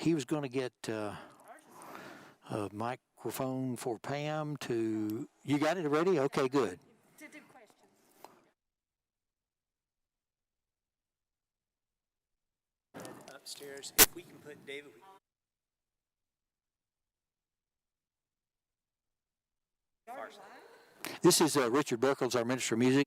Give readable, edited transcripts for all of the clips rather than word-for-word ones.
he was going to get a microphone for Pam to. You got it ready? Okay, good. To do questions. Upstairs, if we can put David. This is Richard Beckles, our Minister of Music.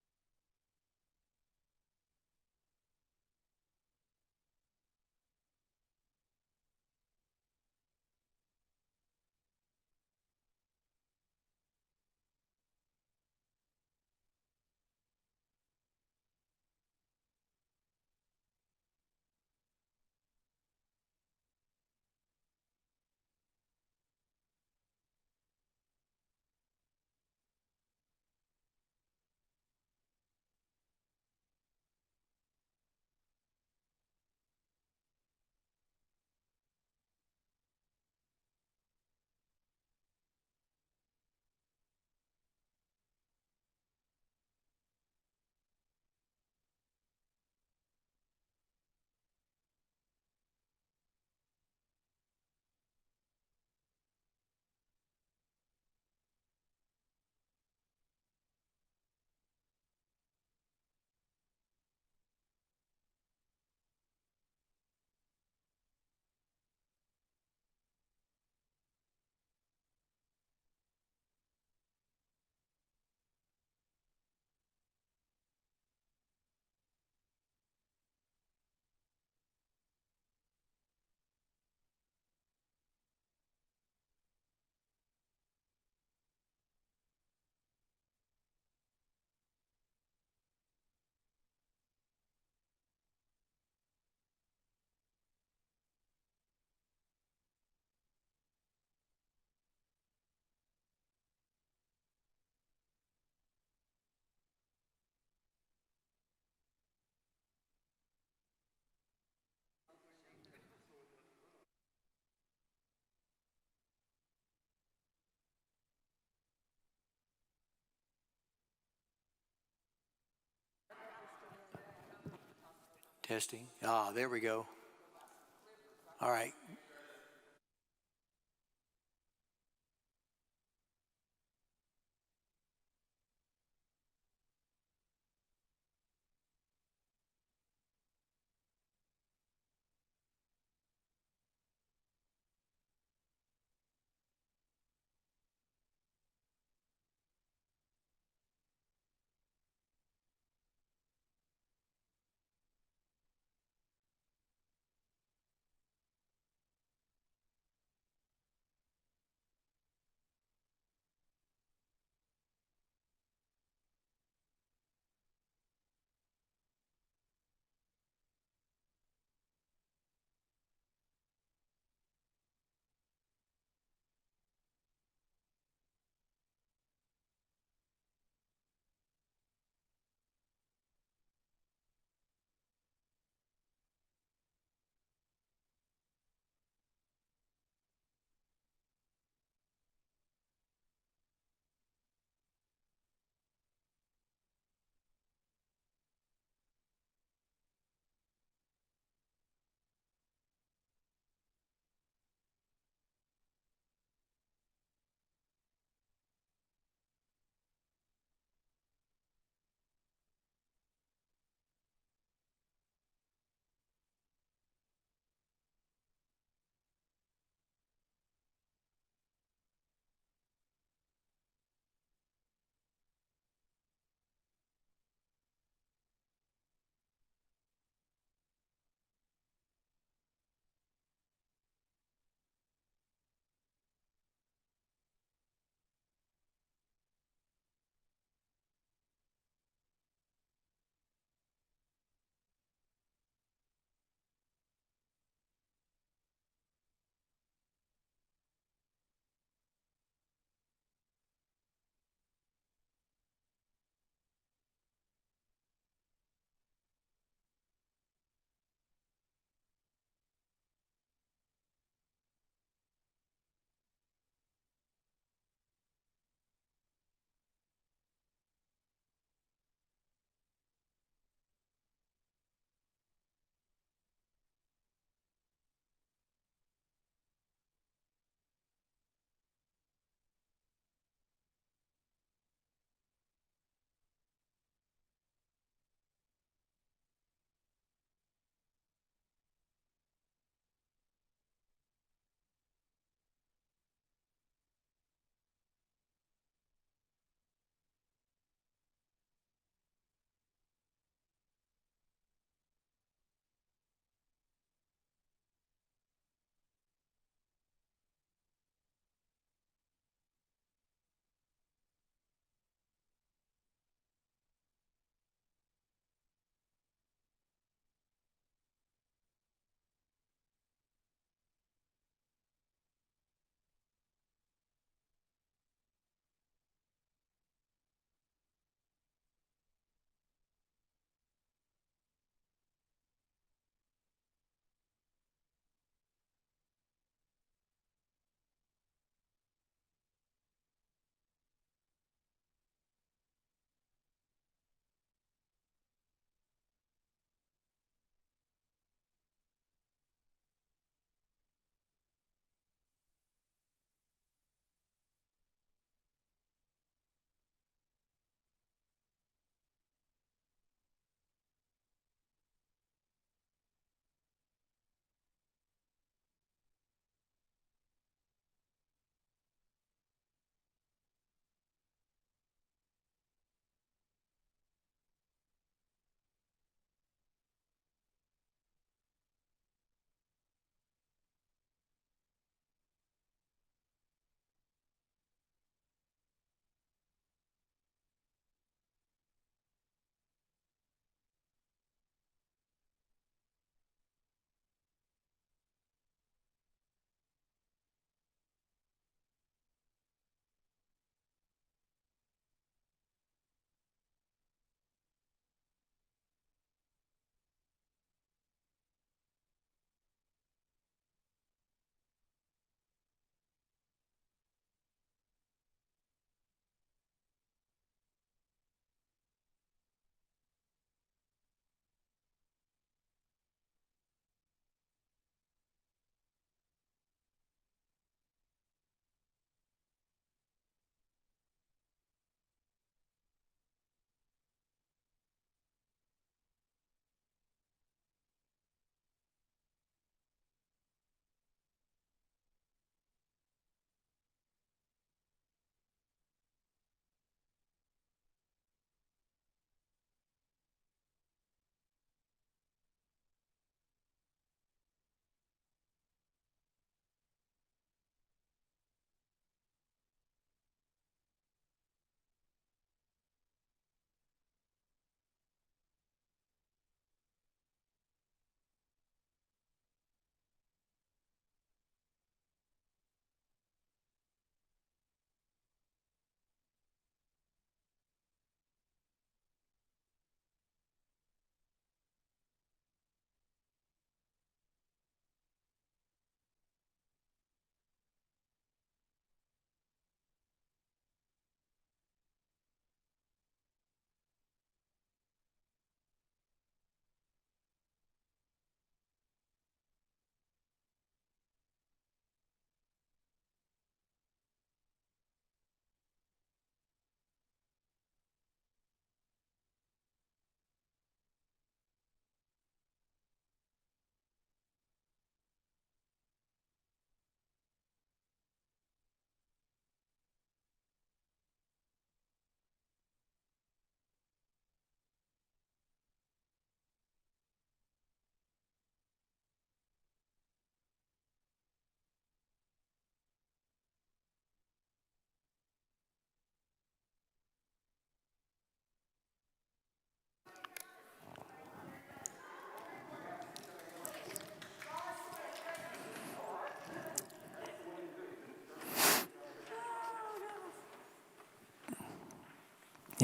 Testing. Ah, there we go. All right.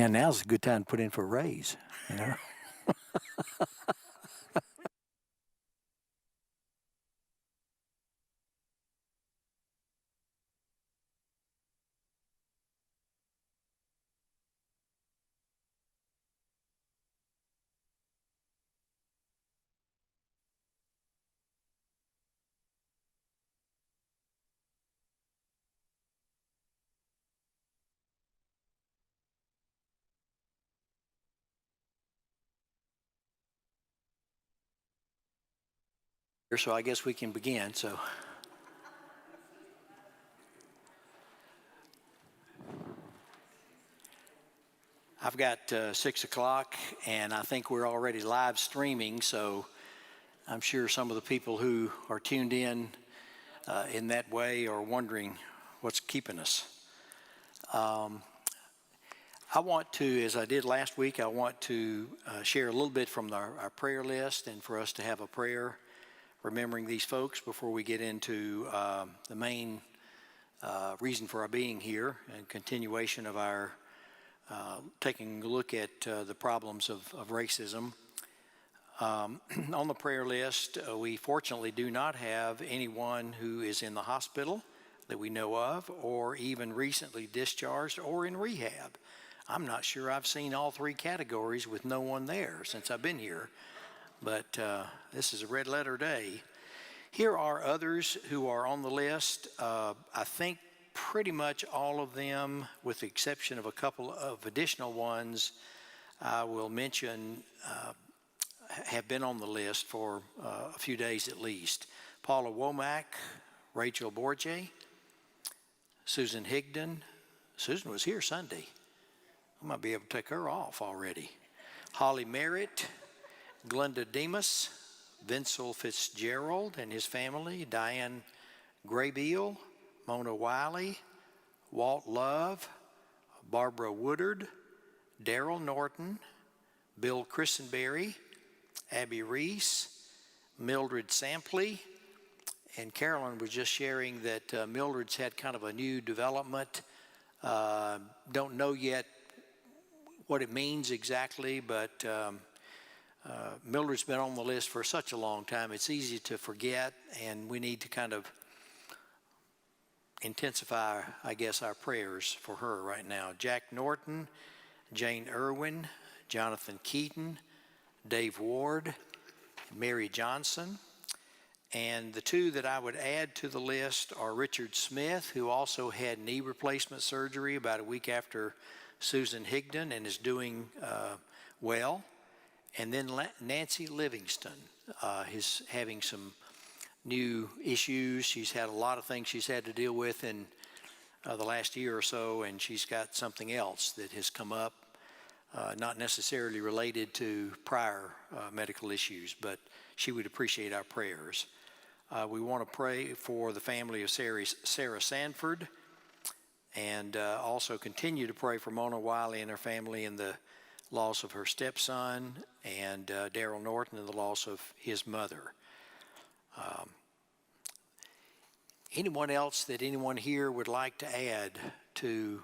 Yeah, now's a good time to put in for a raise, you know. So I guess we can begin. So I've got 6 o'clock, and I think we're already live streaming. So I'm sure some of the people who are tuned in that way are wondering what's keeping us. I want to, as I did last week, I want to share a little bit from our prayer list, and for us to have a prayer remembering these folks before we get into the main reason for our being here and continuation of our taking a look at the problems of racism. On the prayer list, we fortunately do not have anyone who is in the hospital that we know of, or even recently discharged or in rehab. I'm not sure I've seen all three categories with no one there since I've been here, but this is a red letter day. Here are others who are on the list. I think pretty much all of them, with the exception of a couple of additional ones I will mention, have been on the list for a few days at least. Paula Womack, Rachel Borge, Susan Higdon. Susan was here Sunday. I might be able to take her off already. Holly Merritt, Glenda Demas, Vincel Fitzgerald and his family, Diane Graybeal, Mona Wiley, Walt Love, Barbara Woodard, Daryl Norton, Bill Christenberry, Abby Reese, Mildred Sampley, and Carolyn was just sharing that Mildred's had kind of a new development. Don't know yet what it means exactly, but Mildred's been on the list for such a long time, it's easy to forget, and we need to kind of intensify, I guess, our prayers for her right now. Jack Norton, Jane Irwin, Jonathan Keaton, Dave Ward, Mary Johnson. And the two that I would add to the list are Richard Smith, who also had knee replacement surgery about a week after Susan Higdon and is doing well. And then Nancy Livingston is having some new issues. She's had a lot of things she's had to deal with in the last year or so, and she's got something else that has come up, not necessarily related to prior medical issues, but she would appreciate our prayers. We want to pray for the family of Sarah Sanford, and also continue to pray for Mona Wiley and her family in the loss of her stepson, and Daryl Norton and the loss of his mother. Anyone else that anyone here would like to add to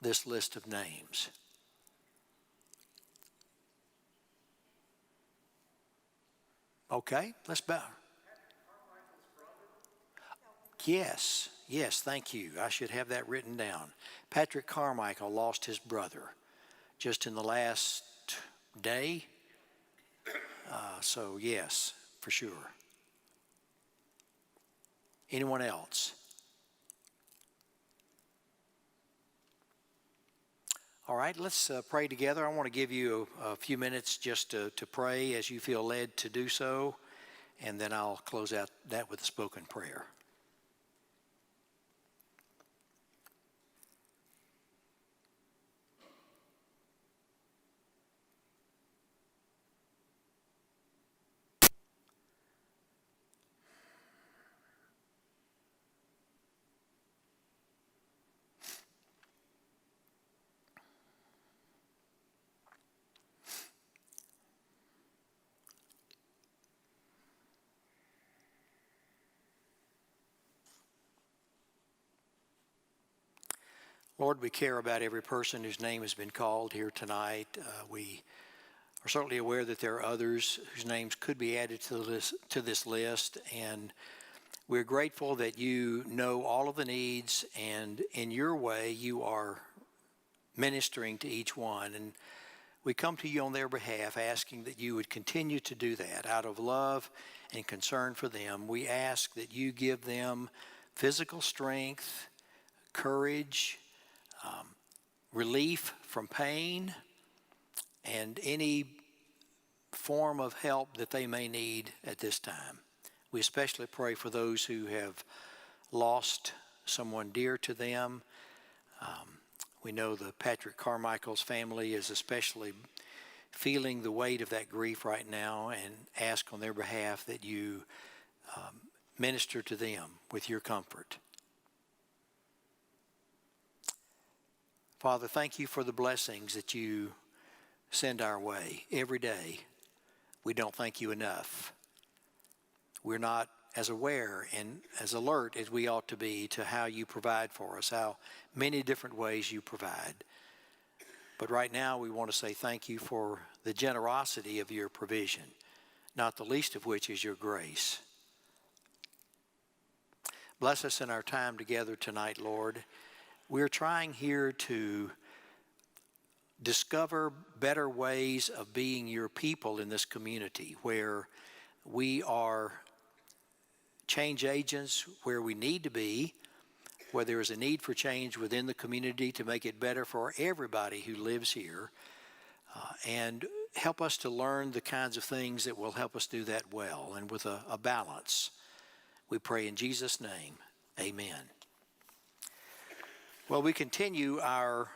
this list of names? Okay, let's bow. Yes, thank you. I should have that written down. Patrick Carmichael lost his brother just in the last day. So yes, for sure. Anyone else? All right, let's pray together. I want to give you a few minutes just to pray as you feel led to do so, and then I'll close out that with a spoken prayer. Lord, we care about every person whose name has been called here tonight. We are certainly aware that there are others whose names could be added to this list, and we're grateful that you know all of the needs, and in your way you are ministering to each one. And we come to you on their behalf, asking that you would continue to do that out of love and concern for them. We ask that you give them physical strength, courage, relief from pain, and any form of help that they may need at this time. We especially pray for those who have lost someone dear to them. We know the Patrick Carmichael's family is especially feeling the weight of that grief right now, and ask on their behalf that you minister to them with your comfort. Father, thank you for the blessings that you send our way every day. We don't thank you enough. We're not as aware and as alert as we ought to be to how you provide for us, how many different ways you provide. But right now we want to say thank you for the generosity of your provision, not the least of which is your grace. Bless us in our time together tonight, Lord. We're trying here to discover better ways of being your people in this community, where we are change agents where we need to be, where there is a need for change within the community to make it better for everybody who lives here, and help us to learn the kinds of things that will help us do that well and with a balance. We pray in Jesus' name, amen. Well, we continue our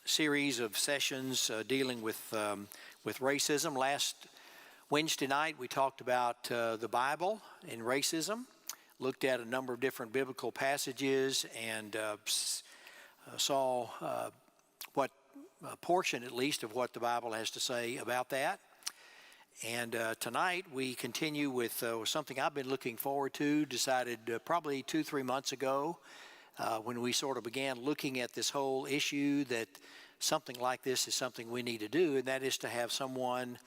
series of sessions dealing with racism. Last Wednesday night we talked about the Bible and racism, looked at a number of different biblical passages, and saw what a portion at least of what the Bible has to say about that. And tonight we continue with something I've been looking forward to, decided probably 2-3 months ago, when we sort of began looking at this whole issue, that something like this is something we need to do, and that is to have someone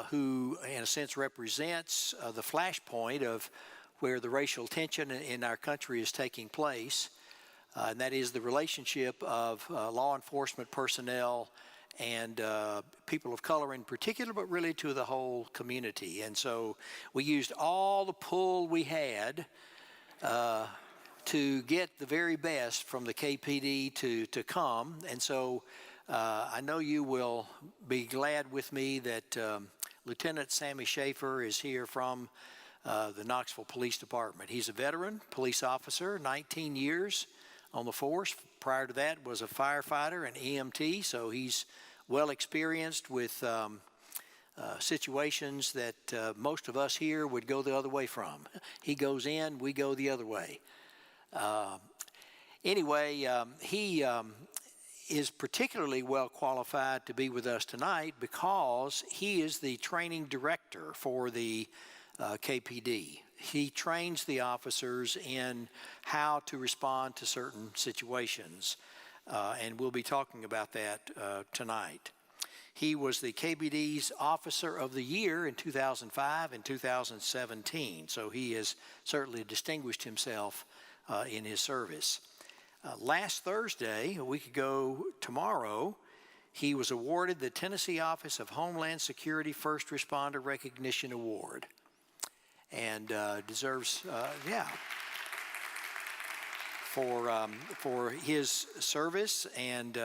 who in a sense represents the flashpoint of where the racial tension in our country is taking place, and that is the relationship of law enforcement personnel and people of color in particular, but really to the whole community. And so we used all the pull we had to get the very best from the KPD to come. And so I know you will be glad with me that Lieutenant Sammy Schaefer is here from the Knoxville Police Department. He's a veteran police officer, 19 years on the force. Prior to that was a firefighter and EMT, so he's well experienced with situations that most of us here would go the other way from. He goes in, we go the other way. Anyway, he is particularly well qualified to be with us tonight because he is the training director for the KPD. He trains the officers in how to respond to certain situations, and we'll be talking about that tonight. He was the KPD's Officer of the Year in 2005 and 2017, so he has certainly distinguished himself in his service. Last Thursday, a week ago tomorrow, he was awarded the Tennessee Office of Homeland Security First Responder Recognition Award, and deserves, for his service. And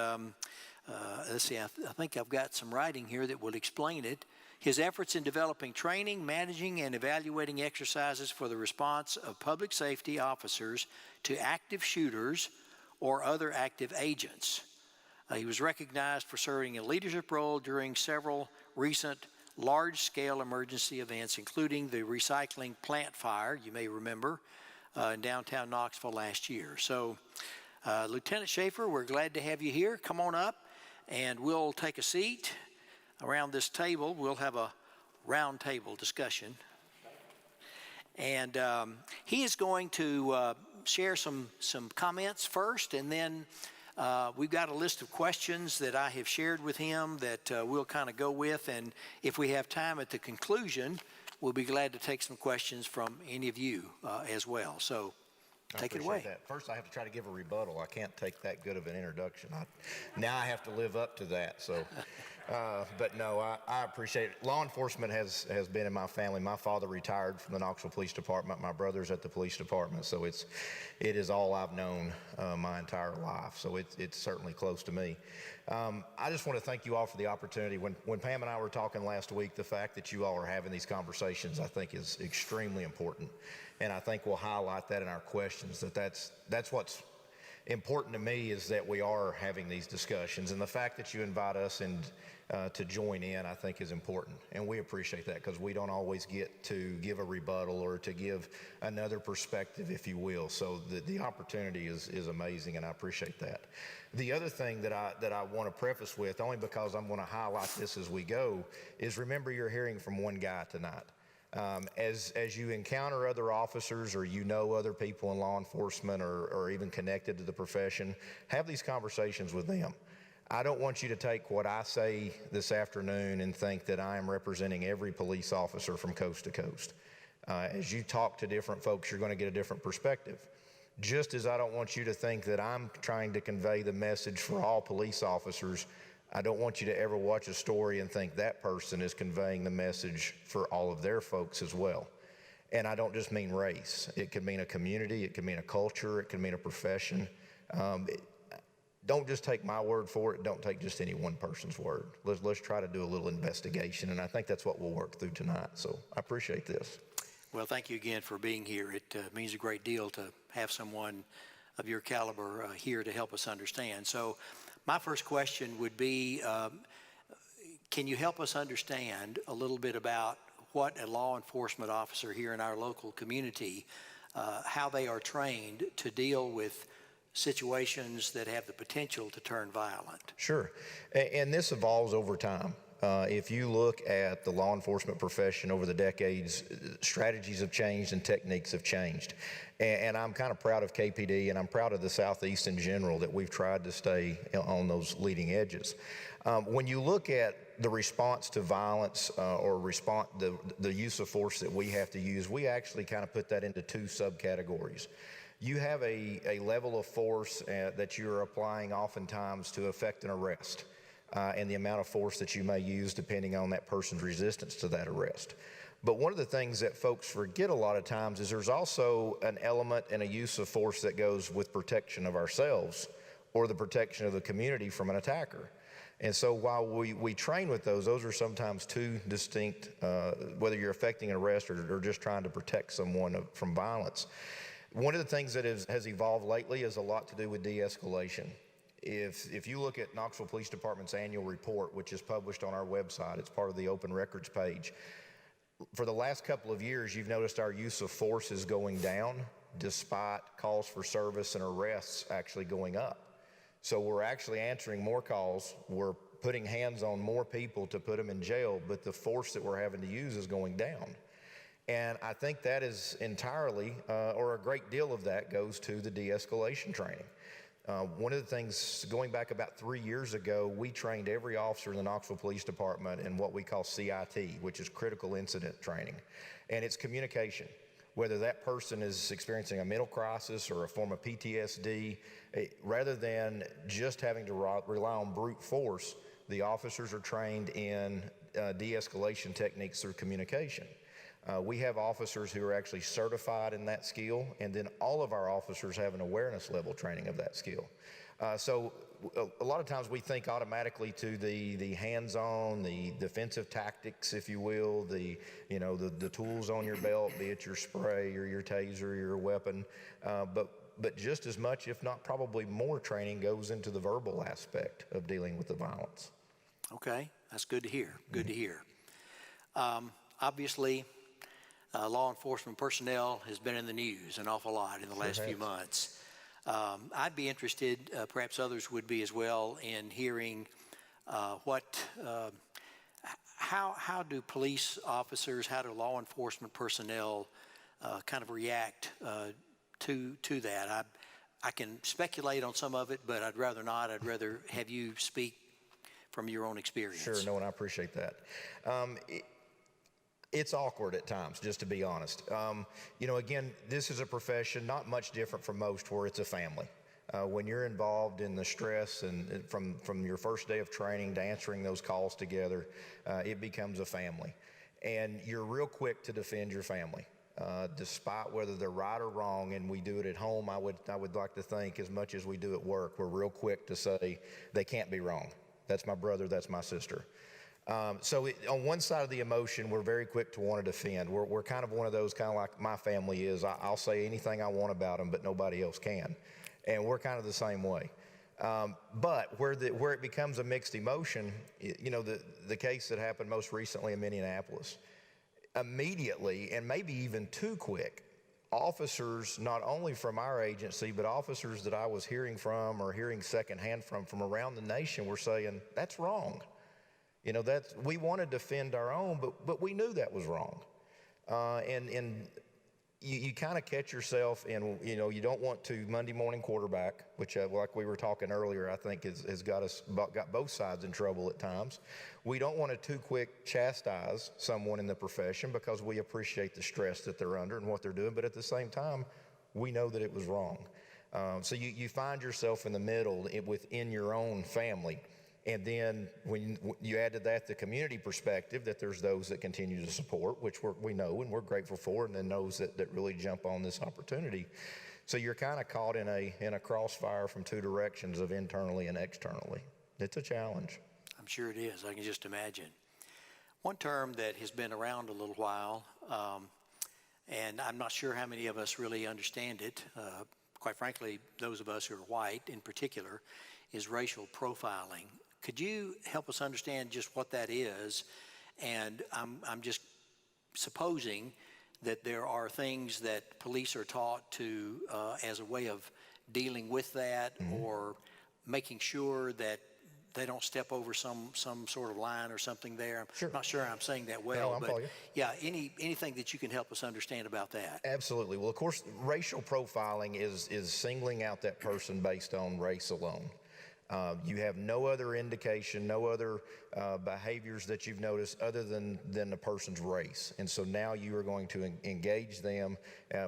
let's see, I think I've got some writing here that will explain it. His efforts in developing training, managing, and evaluating exercises for the response of public safety officers to active shooters or other active agents. He was recognized for serving a leadership role during several recent large-scale emergency events, including the recycling plant fire, you may remember, in downtown Knoxville last year. So, Lieutenant Schaefer, we're glad to have you here. Come on up, and we'll take a seat around this table. We'll have a round table discussion. And he is going to share some comments first, and then we've got a list of questions that I have shared with him that we'll kind of go with. And if we have time at the conclusion, we'll be glad to take some questions from any of you as well. So take it away. That. First, I have to try to give a rebuttal. I can't take that good of an introduction. Now I have to live up to that. So, but no, I appreciate it. Law enforcement has been in my family. My father retired from the Knoxville Police Department. My brother's at the police department. So it is all I've known my entire life. So it's certainly close to me. I just want to thank you all for the opportunity. When Pam and I were talking last week, the fact that you all are having these conversations, I think, is extremely important. And I think we'll highlight that in our questions, that's what's important to me, is that we are having these discussions. And the fact that you invite us and to join in, I think, is important. And we appreciate that, because we don't always get to give a rebuttal or to give another perspective, if you will. So the opportunity is amazing, and I appreciate that. The other thing that I want to preface with, only because I'm going to highlight this as we go, is remember, you're hearing from one guy tonight. As you encounter other officers, or you know other people in law enforcement, or even connected to the profession, have these conversations with them. I don't want you to take what I say this afternoon and think that I am representing every police officer from coast to coast. As you talk to different folks, you're going to get a different perspective. Just as I don't want you to think that I'm trying to convey the message for all police officers, I don't want you to ever watch a story and think that person is conveying the message for all of their folks as well. And I don't just mean race. It could mean a community, it could mean a culture, it could mean a profession. Don't just take my word for it. Don't take just any one person's word. Let's try to do a little investigation, and I think that's what we'll work through tonight. So I appreciate this. Well, thank you again for being here. It means a great deal to have someone of your caliber here to help us understand. So my first question would be, can you help us understand a little bit about what a law enforcement officer here in our local community, how they are trained to deal with situations that have the potential to turn violent? Sure, and this evolves over time. If you look at the law enforcement profession over the decades, strategies have changed and techniques have changed. And I'm kind of proud of KPD, and I'm proud of the Southeast in general, that we've tried to stay on those leading edges. When you look at the response to violence or the use of force that we have to use, we actually kind of put that into two subcategories. You have a level of force that you're applying oftentimes to effect an arrest, and the amount of force that you may use depending on that person's resistance to that arrest. But one of the things that folks forget a lot of times is there's also an element and a use of force that goes with protection of ourselves or the protection of the community from an attacker. And so while we train with those are sometimes two distinct, whether you're effecting an arrest or just trying to protect someone from violence. One of the things that has evolved lately is a lot to do with de-escalation. If you look at Knoxville Police Department's annual report, which is published on our website, it's part of the open records page. For the last couple of years, you've noticed our use of force is going down, despite calls for service and arrests actually going up. So we're actually answering more calls. We're putting hands on more people to put them in jail, but the force that we're having to use is going down. And I think that is entirely, or a great deal of that goes to the de-escalation training. One of the things, going back about 3 years ago, we trained every officer in the Knoxville Police Department in what we call CIT, which is critical incident training. And it's communication. Whether that person is experiencing a mental crisis or a form of PTSD, rather than just having to rely on brute force, the officers are trained in de-escalation techniques through communication. We have officers who are actually certified in that skill, and then all of our officers have an awareness level training of that skill. So a lot of times we think automatically to the hands-on, the defensive tactics, if you will, the tools on your belt, be it your spray or your taser or your weapon, but just as much, if not probably more, training goes into the verbal aspect of dealing with the violence. Okay, that's good to hear. Good to hear. Obviously, law enforcement personnel has been in the news an awful lot in the last few months. I'd be interested, perhaps others would be as well, in hearing how do police officers, how do law enforcement personnel kind of react to that. I can speculate on some of it, but I'd rather not. I'd rather have you speak from your own experience. Sure, no, and I appreciate that. It's awkward at times, just to be honest. Again, this is a profession not much different from most, where it's a family. When you're involved in the stress and from your first day of training to answering those calls together, it becomes a family. And you're real quick to defend your family, despite whether they're right or wrong. And we do it at home, I would like to think, as much as we do at work, we're real quick to say they can't be wrong. That's my brother, that's my sister. On one side of the emotion, we're very quick to want to defend. We're kind of one of those, kind of like my family is. I'll say anything I want about them, but nobody else can. And we're kind of the same way. But where it becomes a mixed emotion, the case that happened most recently in Minneapolis, immediately, and maybe even too quick, officers, not only from our agency, but officers that I was hearing from or hearing secondhand from around the nation, were saying, that's wrong. We want to defend our own, but we knew that was wrong. And you kind of catch yourself in, you don't want to Monday morning quarterback, which like we were talking earlier, I think has got both sides in trouble at times. We don't want to too quick chastise someone in the profession, because we appreciate the stress that they're under and what they're doing, but at the same time, we know that it was wrong. So you find yourself in the middle within your own family. And then when you add to that the community perspective, that there's those that continue to support, which we know and we're grateful for, and then those that really jump on this opportunity. So you're kind of caught in a crossfire from two directions, of internally and externally. It's a challenge. I'm sure it is. I can just imagine. One term that has been around a little while, and I'm not sure how many of us really understand it, quite frankly, those of us who are white in particular, is racial profiling. Could you help us understand just what that is? And I'm just supposing that there are things that police are taught to as a way of dealing with that, mm-hmm. or making sure that they don't step over some sort of line or something there. Sure. I'm not sure I'm saying that well, no, but yeah, anything that you can help us understand about that. Absolutely. Well, of course, racial profiling is singling out that person based on race alone. You have no other indication, no other behaviors that you've noticed other than the person's race. And so now you are going to engage them,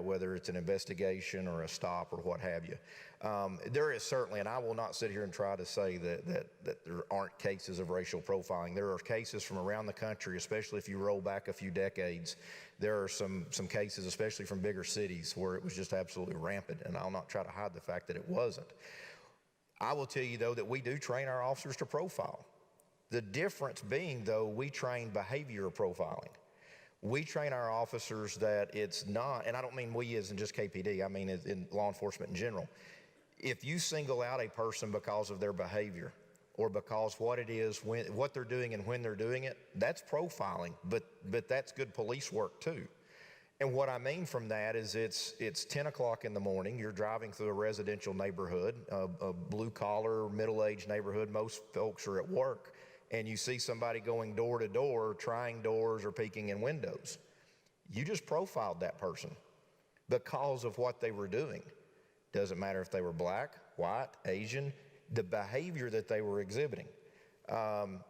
whether it's an investigation or a stop or what have you. There is certainly, and I will not sit here and try to say that there aren't cases of racial profiling. There are cases from around the country, especially if you roll back a few decades. There are some cases, especially from bigger cities, where it was just absolutely rampant, and I'll not try to hide the fact that it wasn't. I will tell you, though, that we do train our officers to profile. The difference being, though, we train behavioral profiling. We train our officers that it's not, and I don't mean we as in just KPD, I mean in law enforcement in general. If you single out a person because of their behavior, or because what it is, what they're doing and when they're doing it, that's profiling, but that's good police work too. And what I mean from that is it's 10 o'clock in the morning, you're driving through a residential neighborhood, a blue-collar, middle-aged neighborhood, most folks are at work, and you see somebody going door to door, trying doors or peeking in windows. You just profiled that person because of what they were doing. Doesn't matter if they were black, white, Asian, the behavior that they were exhibiting.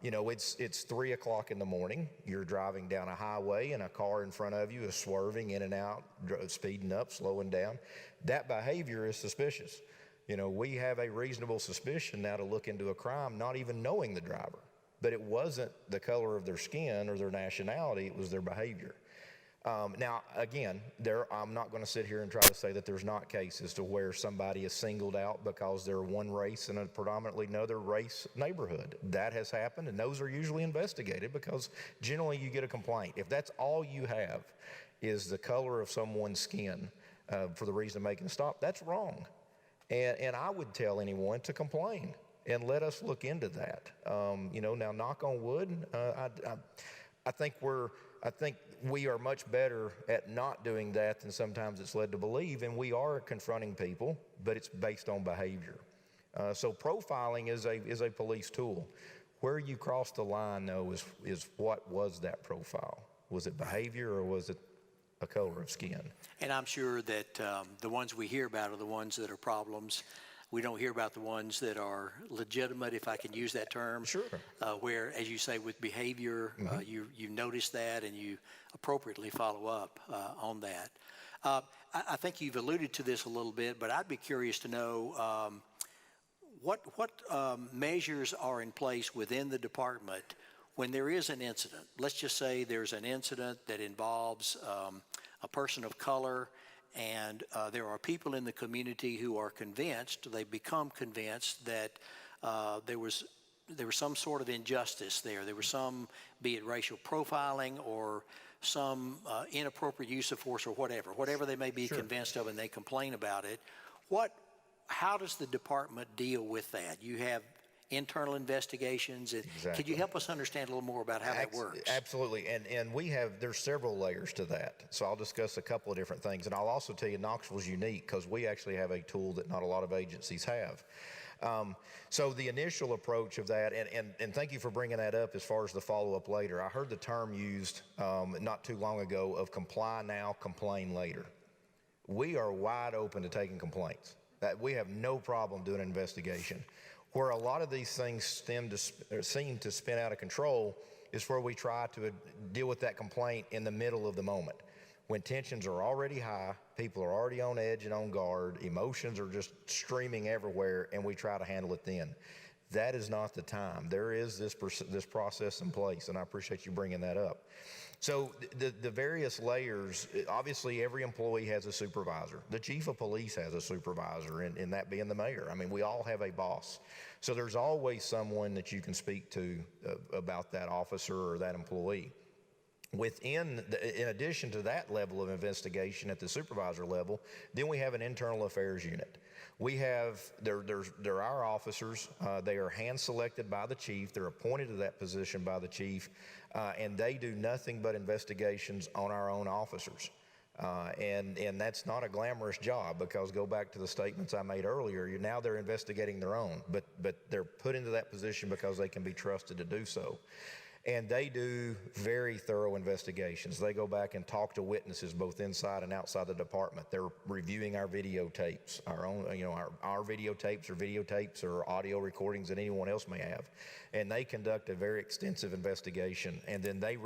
It's 3 o'clock in the morning. You're driving down a highway and a car in front of you is swerving in and out, speeding up, slowing down. That behavior is suspicious. We have a reasonable suspicion now to look into a crime, not even knowing the driver. But it wasn't the color of their skin or their nationality, it was their behavior. Now, again, I'm not going to sit here and try to say that there's not cases to where somebody is singled out because they're one race in a predominantly another race neighborhood. That has happened, and those are usually investigated because generally you get a complaint. If that's all you have is the color of someone's skin for the reason of making a stop, that's wrong. And I would tell anyone to complain and let us look into that. Now, knock on wood, I think we are much better at not doing that than sometimes it's led to believe, and we are confronting people, but it's based on behavior. So profiling is a police tool. Where you cross the line, though, is what was that profile? Was it behavior or was it? a color of skin. And I'm sure that the ones we hear about are the ones that are problems. We don't hear about the ones that are legitimate, if I can use that term. Sure. Where, as you say, with behavior, you notice that and you appropriately follow up on that. I think you've alluded to this a little bit, but I'd be curious to know what measures are in place within the department when there is an incident. Let's just say there's an incident that involves a person of color, and there are people in the community who are convinced, they become convinced that there was some sort of injustice there. There was some, be it racial profiling or some inappropriate use of force or whatever they may be convinced of, and they complain about it. How does the department deal with that? You have internal investigations. Exactly. Could you help us understand a little more about how that works? Absolutely, and there's several layers to that. So I'll discuss a couple of different things, and I'll also tell you Knoxville's unique because we actually have a tool that not a lot of agencies have. So the initial approach of that, and thank you for bringing that up as far as the follow-up later. I heard the term used not too long ago of comply now, complain later. We are wide open to taking complaints. That we have no problem doing an investigation. Where a lot of these things seem to spin out of control is where we try to deal with that complaint in the middle of the moment. When tensions are already high, people are already on edge and on guard, emotions are just streaming everywhere, and we try to handle it then. That is not the time. There is this process in place, and I appreciate you bringing that up. So the various layers, obviously every employee has a supervisor. The chief of police has a supervisor, and that being the mayor. I mean, we all have a boss. So there's always someone that you can speak to about that officer or that employee. In addition to that level of investigation at the supervisor level, then we have an internal affairs unit. We have, they're our officers. They are hand-selected by the chief. They're appointed to that position by the chief, and they do nothing but investigations on our own officers. And that's not a glamorous job, because go back to the statements I made earlier, now they're investigating their own, but they're put into that position because they can be trusted to do so. And they do very thorough investigations. They go back and talk to witnesses both inside and outside the department. They're reviewing our videotapes, our own, our videotapes or audio recordings that anyone else may have. And they conduct a very extensive investigation. And then they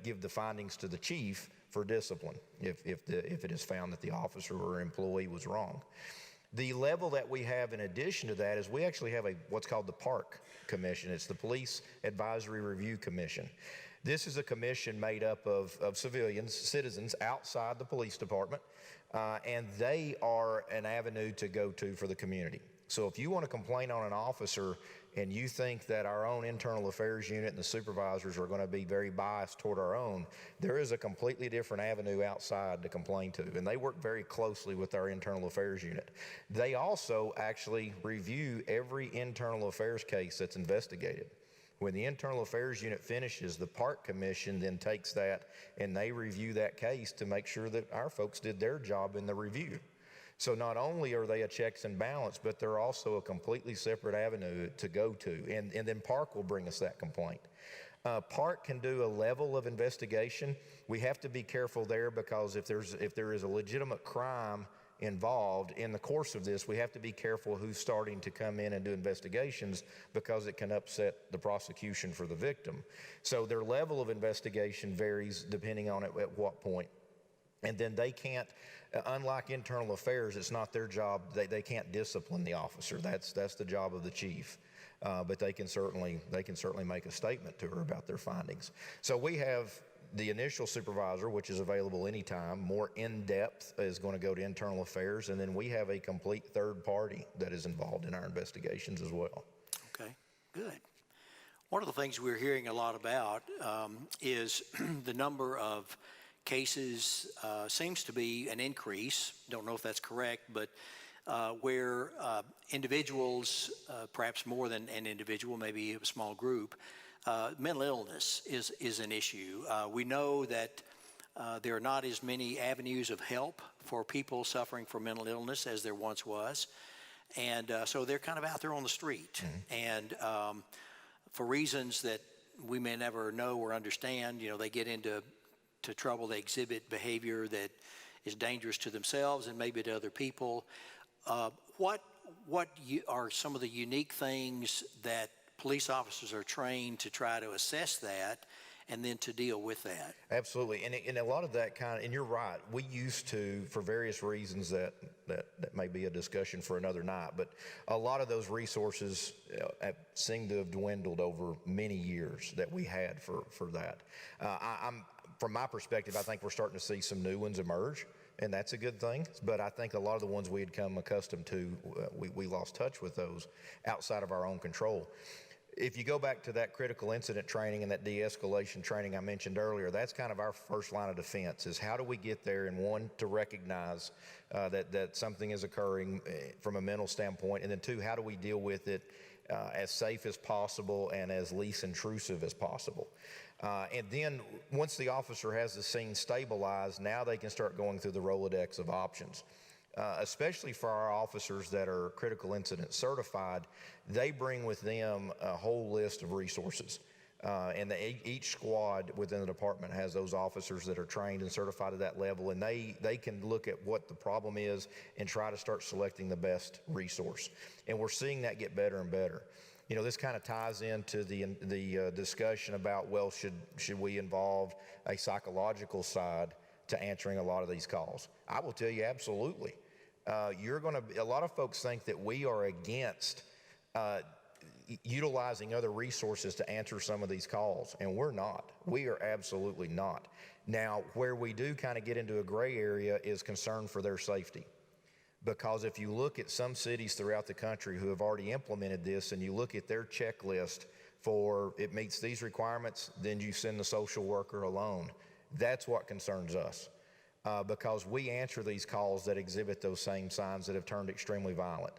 give the findings to the chief for discipline if it is found that the officer or employee was wrong. The level that we have in addition to that is we actually have what's called the PARC Commission. It's the Police Advisory Review Commission. This is a commission made up of citizens outside the police department, and they are an avenue to go to for the community. So if you want to complain on an officer and you think that our own internal affairs unit and the supervisors are going to be very biased toward our own, there is a completely different avenue outside to complain to, and they work very closely with our internal affairs unit. They also actually review every internal affairs case that's investigated. When the internal affairs unit finishes, the PARC Commission then takes that and they review that case to make sure that our folks did their job in the review. So not only are they a checks and balance, but they're also a completely separate avenue to go to. And then PARC will bring us that complaint. PARC can do a level of investigation. We have to be careful there, because if there is a legitimate crime involved in the course of this, we have to be careful who's starting to come in and do investigations, because it can upset the prosecution for the victim. So their level of investigation varies depending on at what point. And then they can't, unlike internal affairs, it's not their job. They can't discipline the officer. That's the job of the chief. But they can certainly make a statement to her about their findings. So we have the initial supervisor, which is available anytime. More in-depth is going to go to internal affairs, and then we have a complete third party that is involved in our investigations as well. Okay, good. One of the things we're hearing a lot about is the number of cases seems to be an increase. Don't know if that's correct, but where individuals, perhaps more than an individual, maybe a small group, mental illness is an issue. We know that there are not as many avenues of help for people suffering from mental illness as there once was. And so they're kind of out there on the street. And for reasons that we may never know or understand, they get into to trouble. They exhibit behavior that is dangerous to themselves and maybe to other people. What are some of the unique things that police officers are trained to try to assess that and then to deal with that? Absolutely, and a lot of that and you're right, we used to, for various reasons that may be a discussion for another night, but a lot of those resources seem to have dwindled over many years that we had for that. From my perspective, I think we're starting to see some new ones emerge, and that's a good thing, but I think a lot of the ones we had come accustomed to, we lost touch with those outside of our own control. If you go back to that critical incident training and that de-escalation training I mentioned earlier, that's kind of our first line of defense, is how do we get there, and one, to recognize that something is occurring from a mental standpoint, and then two, how do we deal with it as safe as possible and as least intrusive as possible. And then once the officer has the scene stabilized, now they can start going through the Rolodex of options. Especially for our officers that are critical incident certified, they bring with them a whole list of resources. And each squad within the department has those officers that are trained and certified at that level, and they can look at what the problem is and try to start selecting the best resource. And we're seeing that get better and better. You know, this kind of ties into the discussion about, well, should we involve a psychological side to answering a lot of these calls? I will tell you, absolutely. A lot of folks think that we are against utilizing other resources to answer some of these calls, and we're not. We are absolutely not. Now, where we do kind of get into a gray area is concern for their safety. Because if you look at some cities throughout the country who have already implemented this, and you look at their checklist for it meets these requirements, then you send the social worker alone. That's what concerns us. Because we answer these calls that exhibit those same signs that have turned extremely violent.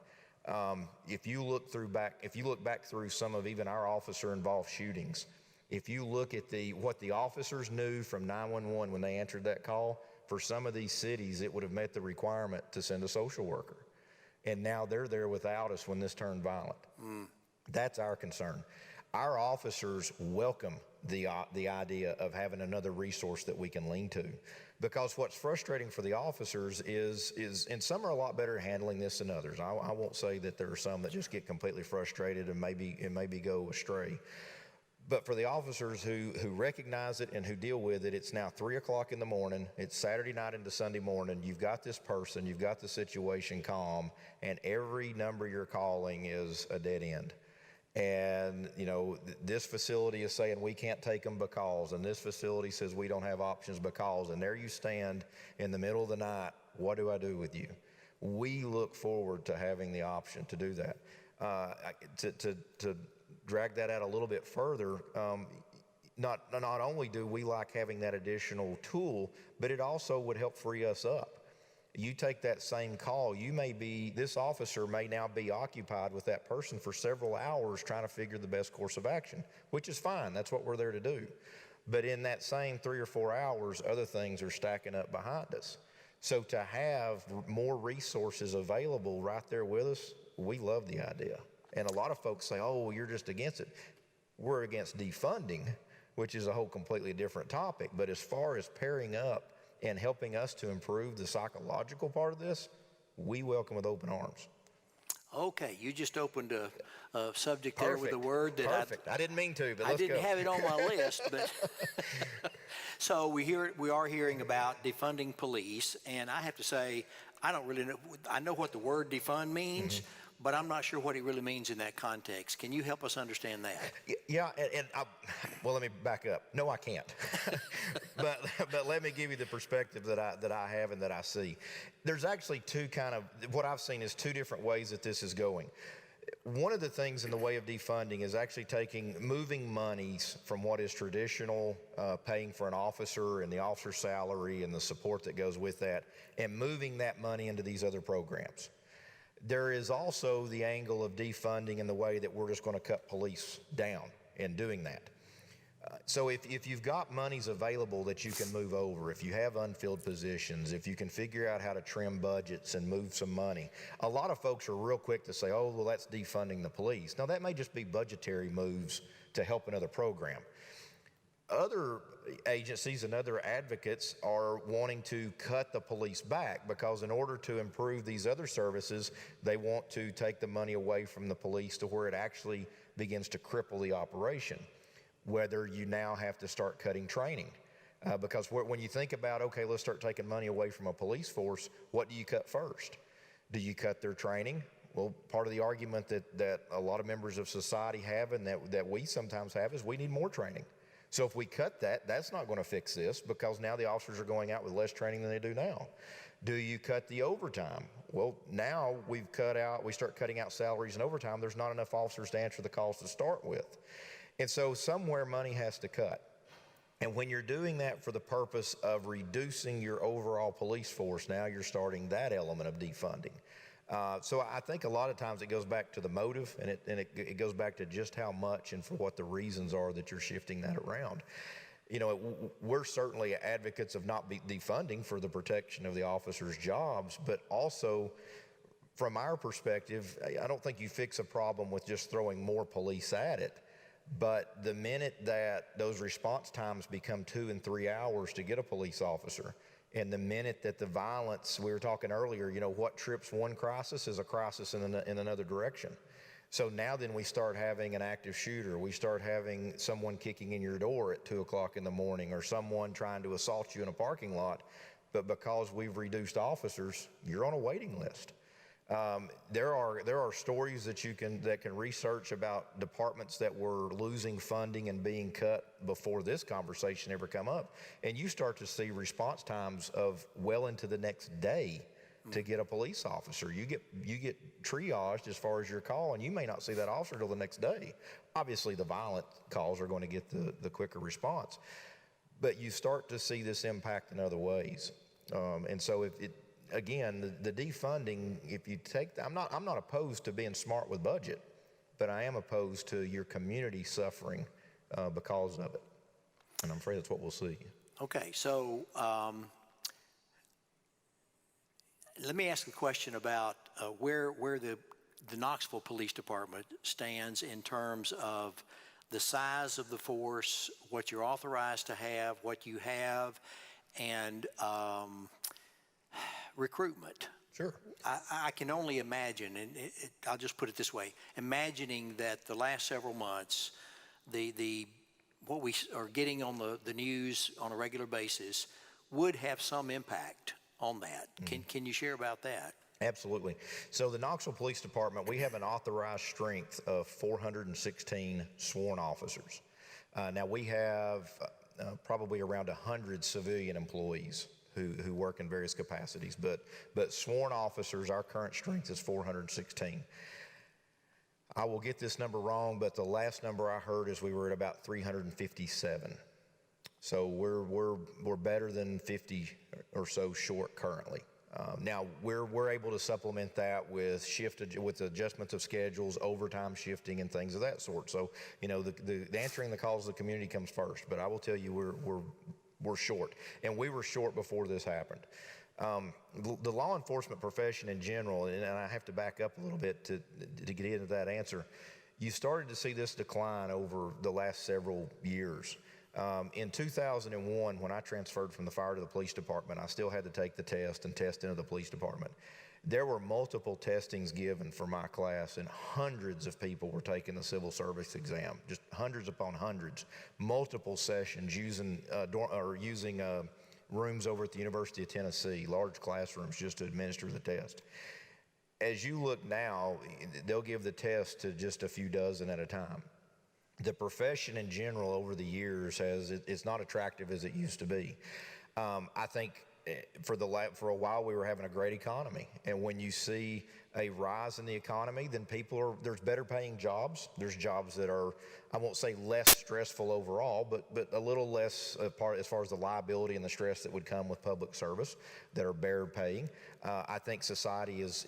If you look back through some of even our officer-involved shootings, if you look at what the officers knew from 911 when they answered that call, for some of these cities, it would have met the requirement to send a social worker. And now they're there without us when this turned violent. That's our concern. Our officers welcome the idea of having another resource that we can lean to. Because what's frustrating for the officers is and some are a lot better at handling this than others. I won't say that there are some that just get completely frustrated and maybe go astray. But for the officers who recognize it and who deal with it, it's now 3 o'clock in the morning, it's Saturday night into Sunday morning, you've got this person, you've got the situation calm, and every number you're calling is a dead end. And, you know, this facility is saying we can't take them because, and this facility says we don't have options because, and there you stand in the middle of the night, what do I do with you? We look forward to having the option to do that. To drag that out a little bit further, not only do we like having that additional tool, but it also would help free us up. You take that same call, this officer may now be occupied with that person for several hours trying to figure the best course of action, which is fine. That's what we're there to do. But in that same 3 or 4 hours, other things are stacking up behind us. So to have more resources available right there with us, we love the idea. And a lot of folks say, oh, well, you're just against it. We're against defunding, which is a whole completely different topic. But as far as pairing up and helping us to improve the psychological part of this, we welcome with open arms. Okay, you just opened a subject there with a word that Perfect. I didn't mean to, but I let's didn't go. have it on my list. But so we are hearing about defunding police, and I have to say I don't really know. I know what the word defund means. But I'm not sure what it really means in that context. Can you help us understand that? Yeah, well, let me back up. No, I can't. but let me give you the perspective that I have and that I see. There's actually what I've seen is two different ways that this is going. One of the things in the way of defunding is actually moving monies from what is traditional, paying for an officer and the officer's salary and the support that goes with that, and moving that money into these other programs. There is also the angle of defunding in the way that we're just going to cut police down in doing that. So if you've got monies available that you can move over, if you have unfilled positions, if you can figure out how to trim budgets and move some money, a lot of folks are real quick to say, oh, well, that's defunding the police. Now, that may just be budgetary moves to help another program. Other agencies and other advocates are wanting to cut the police back because in order to improve these other services, they want to take the money away from the police to where it actually begins to cripple the operation, whether you now have to start cutting training. Because when you think about, okay, let's start taking money away from a police force, what do you cut first? Do you cut their training? Well, part of the argument that a lot of members of society have and that we sometimes have is we need more training. So if we cut that, that's not going to fix this because now the officers are going out with less training than they do now. Do you cut the overtime? Well, now we start cutting out salaries and overtime. There's not enough officers to answer the calls to start with. And so somewhere money has to cut. And when you're doing that for the purpose of reducing your overall police force, now you're starting that element of defunding. So I think a lot of times it goes back to the motive and it goes back to just how much and for what the reasons are that you're shifting that around. You know, we're certainly advocates of not defunding for the protection of the officers' jobs, but also from our perspective, I don't think you fix a problem with just throwing more police at it. But the minute that those response times become 2 and 3 hours to get a police officer, and the minute that the violence, we were talking earlier, you know, what trips one crisis is a crisis in another direction. So now then we start having an active shooter. We start having someone kicking in your door at 2 o'clock in the morning or someone trying to assault you in a parking lot. But because we've reduced officers, you're on a waiting list. There are stories that can research about departments that were losing funding and being cut before this conversation ever come up, and you start to see response times of well into the next day to get a police officer. You get triaged as far as your call, and you may not see that officer till the next day. Obviously, the violent calls are going to get the quicker response, but you start to see this impact in other ways, and so again, the defunding, if you take that, I'm not opposed to being smart with budget, but I am opposed to your community suffering because of it. And I'm afraid that's what we'll see. Okay, so let me ask a question about where the Knoxville Police Department stands in terms of the size of the force, what you're authorized to have, what you have, and recruitment. Sure. I can only imagine, and I'll just put it this way, imagining that the last several months, what we are getting on the news on a regular basis would have some impact on that. Can you share about that? Absolutely. So the Knoxville Police Department, we have an authorized strength of 416 sworn officers. Now we have probably around 100 civilian employees who work in various capacities, but sworn officers, our current strength is 416. I will get this number wrong, but the last number I heard is we were at about 357. So we're better than 50 or so short currently. Now we're able to supplement that with adjustments of schedules, overtime shifting, and things of that sort. So you know the answering the calls of the community comes first. But I will tell you we're short, and we were short before this happened. The law enforcement profession in general, and I have to back up a little bit to get into that answer. You started to see this decline over the last several years. In 2001, when I transferred from the fire to the police department, I still had to take the test and test into the police department. There were multiple testings given for my class, and hundreds of people were taking the civil service exam, just hundreds upon hundreds, multiple sessions using rooms over at the University of Tennessee, large classrooms just to administer the test. As you look now, they'll give the test to just a few dozen at a time. The profession in general over the years it's not attractive as it used to be. I think for a while we were having a great economy, and when you see a rise in the economy, then there's better paying jobs. There's jobs that are, I won't say less stressful overall, but a little less as far as the liability and the stress that would come with public service that are better paying. I think society is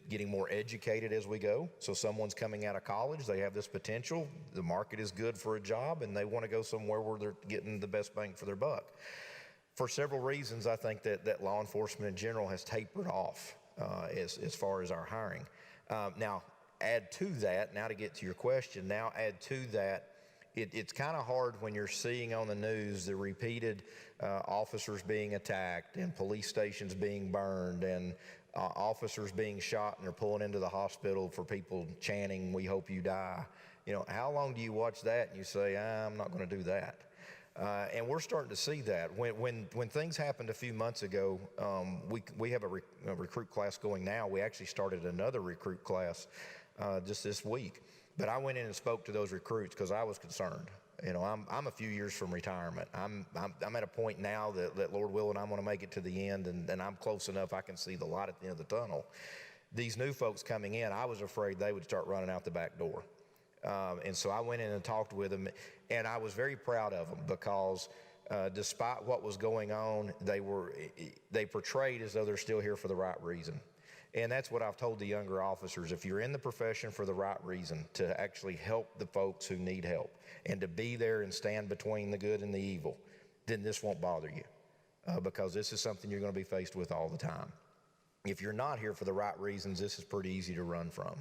getting more educated as we go. So someone's coming out of college, they have this potential, the market is good for a job, and they want to go somewhere where they're getting the best bang for their buck. For several reasons, I think that law enforcement in general has tapered off as far as our hiring. Now, add to that, now to get to your question, add to that it's kind of hard when you're seeing on the news the repeated officers being attacked and police stations being burned and officers being shot and they're pulling into the hospital for people chanting, "We hope you die." You know, how long do you watch that and you say, "I'm not going to do that"? And we're starting to see that. When things happened a few months ago, we have a recruit class going now. We actually started another recruit class just this week. But I went in and spoke to those recruits because I was concerned. You know, I'm a few years from retirement. I'm at a point now that Lord willing, I'm going to make it to the end, and I'm close enough I can see the light at the end of the tunnel. These new folks coming in, I was afraid they would start running out the back door. And so I went in and talked with them, and I was very proud of them because despite what was going on, they portrayed as though they're still here for the right reason. And that's what I've told the younger officers. If you're in the profession for the right reason, to actually help the folks who need help and to be there and stand between the good and the evil, then this won't bother you because this is something you're going to be faced with all the time. If you're not here for the right reasons, this is pretty easy to run from.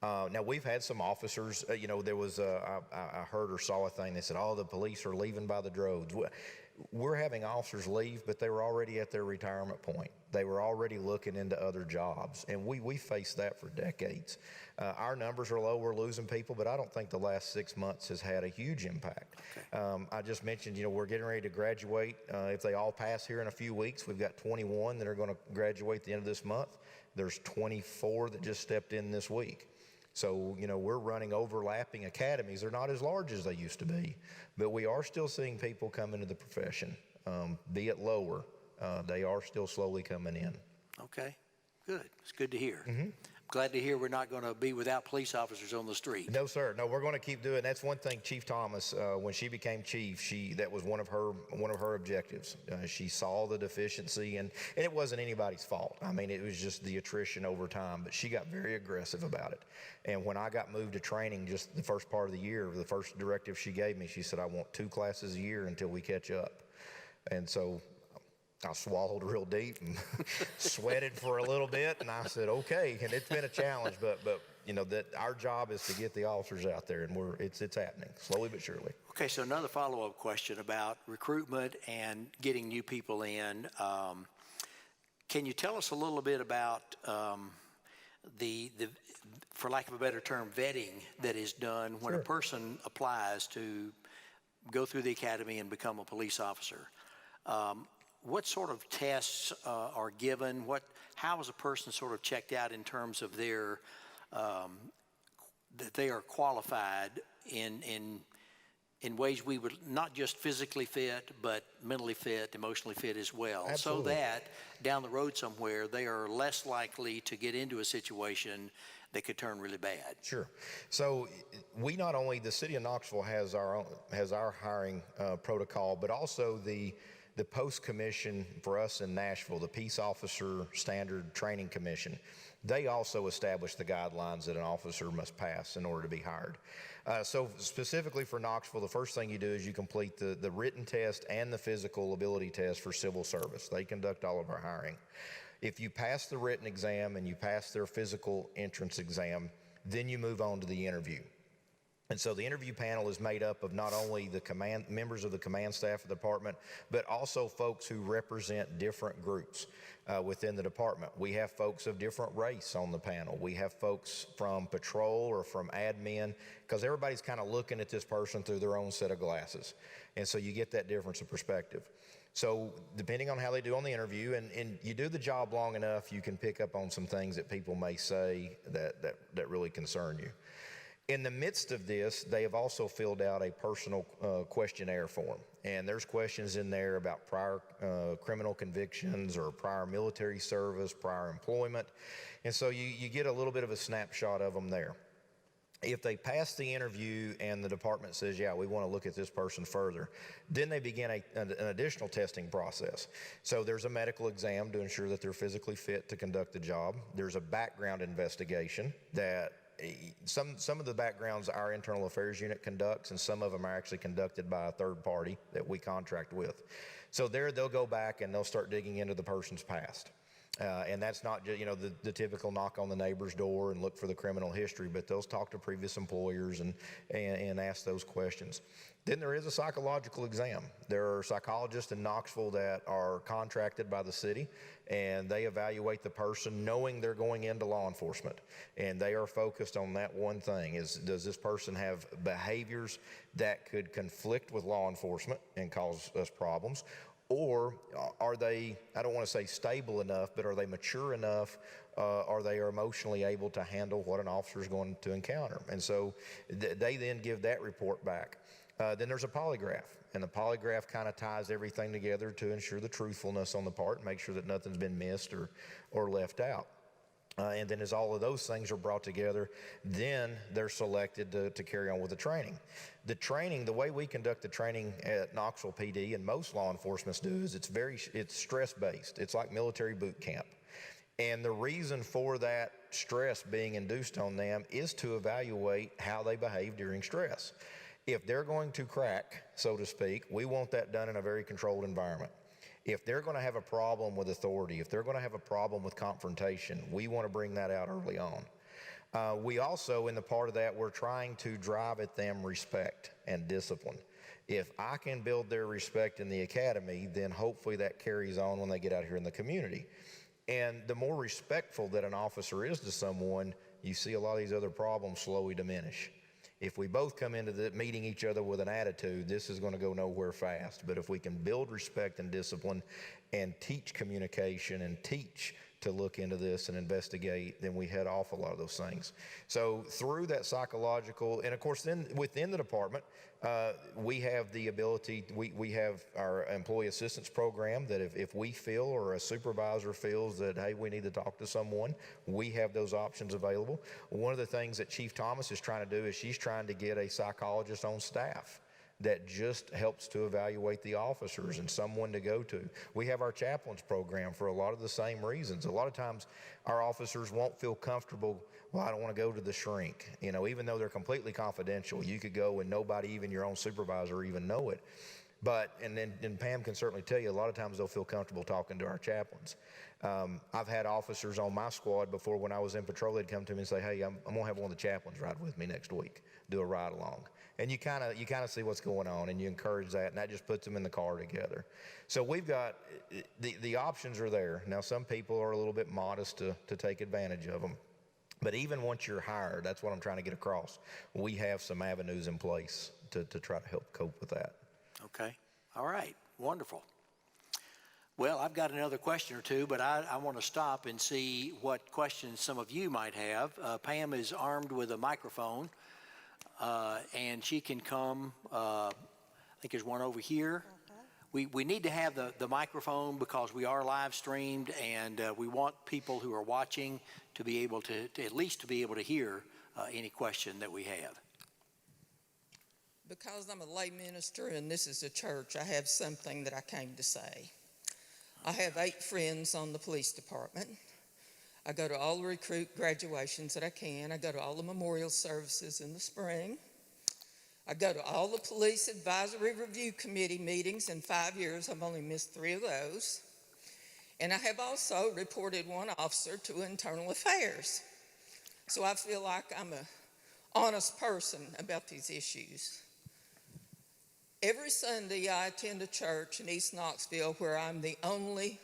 Now, we've had some officers, you know, there was, I heard or saw a thing that said, "Oh, the police are leaving by the droves." We're having officers leave, but they were already at their retirement point. They were already looking into other jobs, and we faced that for decades. Our numbers are low, we're losing people, but I don't think the last 6 months has had a huge impact. Okay. I just mentioned, you know, we're getting ready to graduate. If they all pass here in a few weeks, we've got 21 that are going to graduate at the end of this month. There's 24 that just stepped in this week. So, you know, we're running overlapping academies. They're not as large as they used to be, but we are still seeing people come into the profession, be it lower. They are still slowly coming in. Okay, good. It's good to hear. I'm glad to hear we're not going to be without police officers on the street. No, sir. No, we're going to keep doing. That's one thing. Chief Thomas, when she became chief, that was one of her objectives. She saw the deficiency, and it wasn't anybody's fault. I mean, it was just the attrition over time. But she got very aggressive about it. And when I got moved to training, just the first part of the year, the first directive she gave me, she said, "I want 2 classes a year until we catch up." And so I swallowed real deep and sweated for a little bit, and I said, "Okay." And it's been a challenge, but you know that our job is to get the officers out there, and it's happening slowly but surely. Okay, so another follow-up question about recruitment and getting new people in. Can you tell us a little bit about the for lack of a better term, vetting that is done when a person applies to go through the academy and become a police officer? What sort of tests are given? How is a person sort of checked out in terms of their that they are qualified in ways we would not just physically fit, but mentally fit, emotionally fit as well, Absolutely. So that down the road somewhere they are less likely to get into a situation that could turn really bad. Sure. So we not only, the city of Knoxville has our hiring protocol, but also the post commission for us in Nashville, the Peace Officer Standard Training Commission. They also establish the guidelines that an officer must pass in order to be hired. So specifically for Knoxville, the first thing you do is you complete the written test and the physical ability test for civil service. They conduct all of our hiring. If you pass the written exam and you pass their physical entrance exam, then you move on to the interview. And so the interview panel is made up of not only the members of the command staff of the department, but also folks who represent different groups within the department. We have folks of different race on the panel. We have folks from patrol or from admin, because everybody's kind of looking at this person through their own set of glasses. And so you get that difference of perspective. So depending on how they do on the interview, and you do the job long enough, you can pick up on some things that people may say that really concern you. In the midst of this, they have also filled out a personal questionnaire form. And there's questions in there about prior criminal convictions or prior military service, prior employment. And so you get a little bit of a snapshot of them there. If they pass the interview and the department says, yeah, we want to look at this person further, then they begin an additional testing process. So there's a medical exam to ensure that they're physically fit to conduct the job. There's a background investigation that some of the backgrounds our internal affairs unit conducts, and some of them are actually conducted by a third party that we contract with. So there they'll go back and they'll start digging into the person's past. And that's not just, the typical knock on the neighbor's door and look for the criminal history, but they'll talk to previous employers and ask those questions. Then there is a psychological exam. There are psychologists in Knoxville that are contracted by the city, and they evaluate the person knowing they're going into law enforcement. And they are focused on that one thing, does this person have behaviors that could conflict with law enforcement and cause us problems? Or are they, I don't want to say stable enough, but are they mature enough? Are they emotionally able to handle what an officer is going to encounter? And so they then give that report back. Then there's a polygraph, and the polygraph kind of ties everything together to ensure the truthfulness on the part and make sure that nothing's been missed or left out. And then as all of those things are brought together, then they're selected to carry on with the training. The training, the way we conduct the training at Knoxville PD and most law enforcement do is it's stress-based. It's like military boot camp. And the reason for that stress being induced on them is to evaluate how they behave during stress. If they're going to crack, so to speak, we want that done in a very controlled environment. If they're going to have a problem with authority, if they're going to have a problem with confrontation, we want to bring that out early on. We also, in the part of that, we're trying to drive at them respect and discipline. If I can build their respect in the academy, then hopefully that carries on when they get out here in the community. And the more respectful that an officer is to someone, you see a lot of these other problems slowly diminish. If we both come into meeting each other with an attitude, this is going to go nowhere fast. But if we can build respect and discipline and teach communication and teach to look into this and investigate, then we head off a lot of those things. So through that psychological, and of course then within the department, we have the ability, we have our employee assistance program that if we feel or a supervisor feels that, hey, we need to talk to someone, we have those options available. One of the things that Chief Thomas is trying to do is she's trying to get a psychologist on staff that just helps to evaluate the officers and someone to go to. We have our chaplains program for a lot of the same reasons. A lot of times our officers won't feel comfortable, well, I don't want to go to the shrink. Even though they're completely confidential, you could go and nobody, even your own supervisor, even know it. But, and Pam can certainly tell you, a lot of times they'll feel comfortable talking to our chaplains. I've had officers on my squad before when I was in patrol, they'd come to me and say, hey, I'm going to have one of the chaplains ride with me next week, do a ride along. And you kind of see what's going on and you encourage that, and that just puts them in the car together. So we've got, the options are there. Now some people are a little bit modest to take advantage of them. But even once you're hired, that's what I'm trying to get across. We have some avenues in place to try to help cope with that. Okay. All right. Wonderful. Well, I've got another question or two, but I want to stop and see what questions some of you might have. Pam is armed with a microphone, and she can come. I think there's one over here. We need to have the microphone because we are live streamed, and we want people who are watching to be able to at least to be able to hear any question that we have. Because I'm a lay minister and this is a church, I have something that I came to say. I have 8 friends on the police department. I go to all the recruit graduations that I can. I go to all the memorial services in the spring. I go to all the police advisory review committee meetings. In 5 years, I've only missed 3 of those. And I have also reported one officer to internal affairs. So I feel like I'm an honest person about these issues. Every Sunday, I attend a church in East Knoxville where I'm the only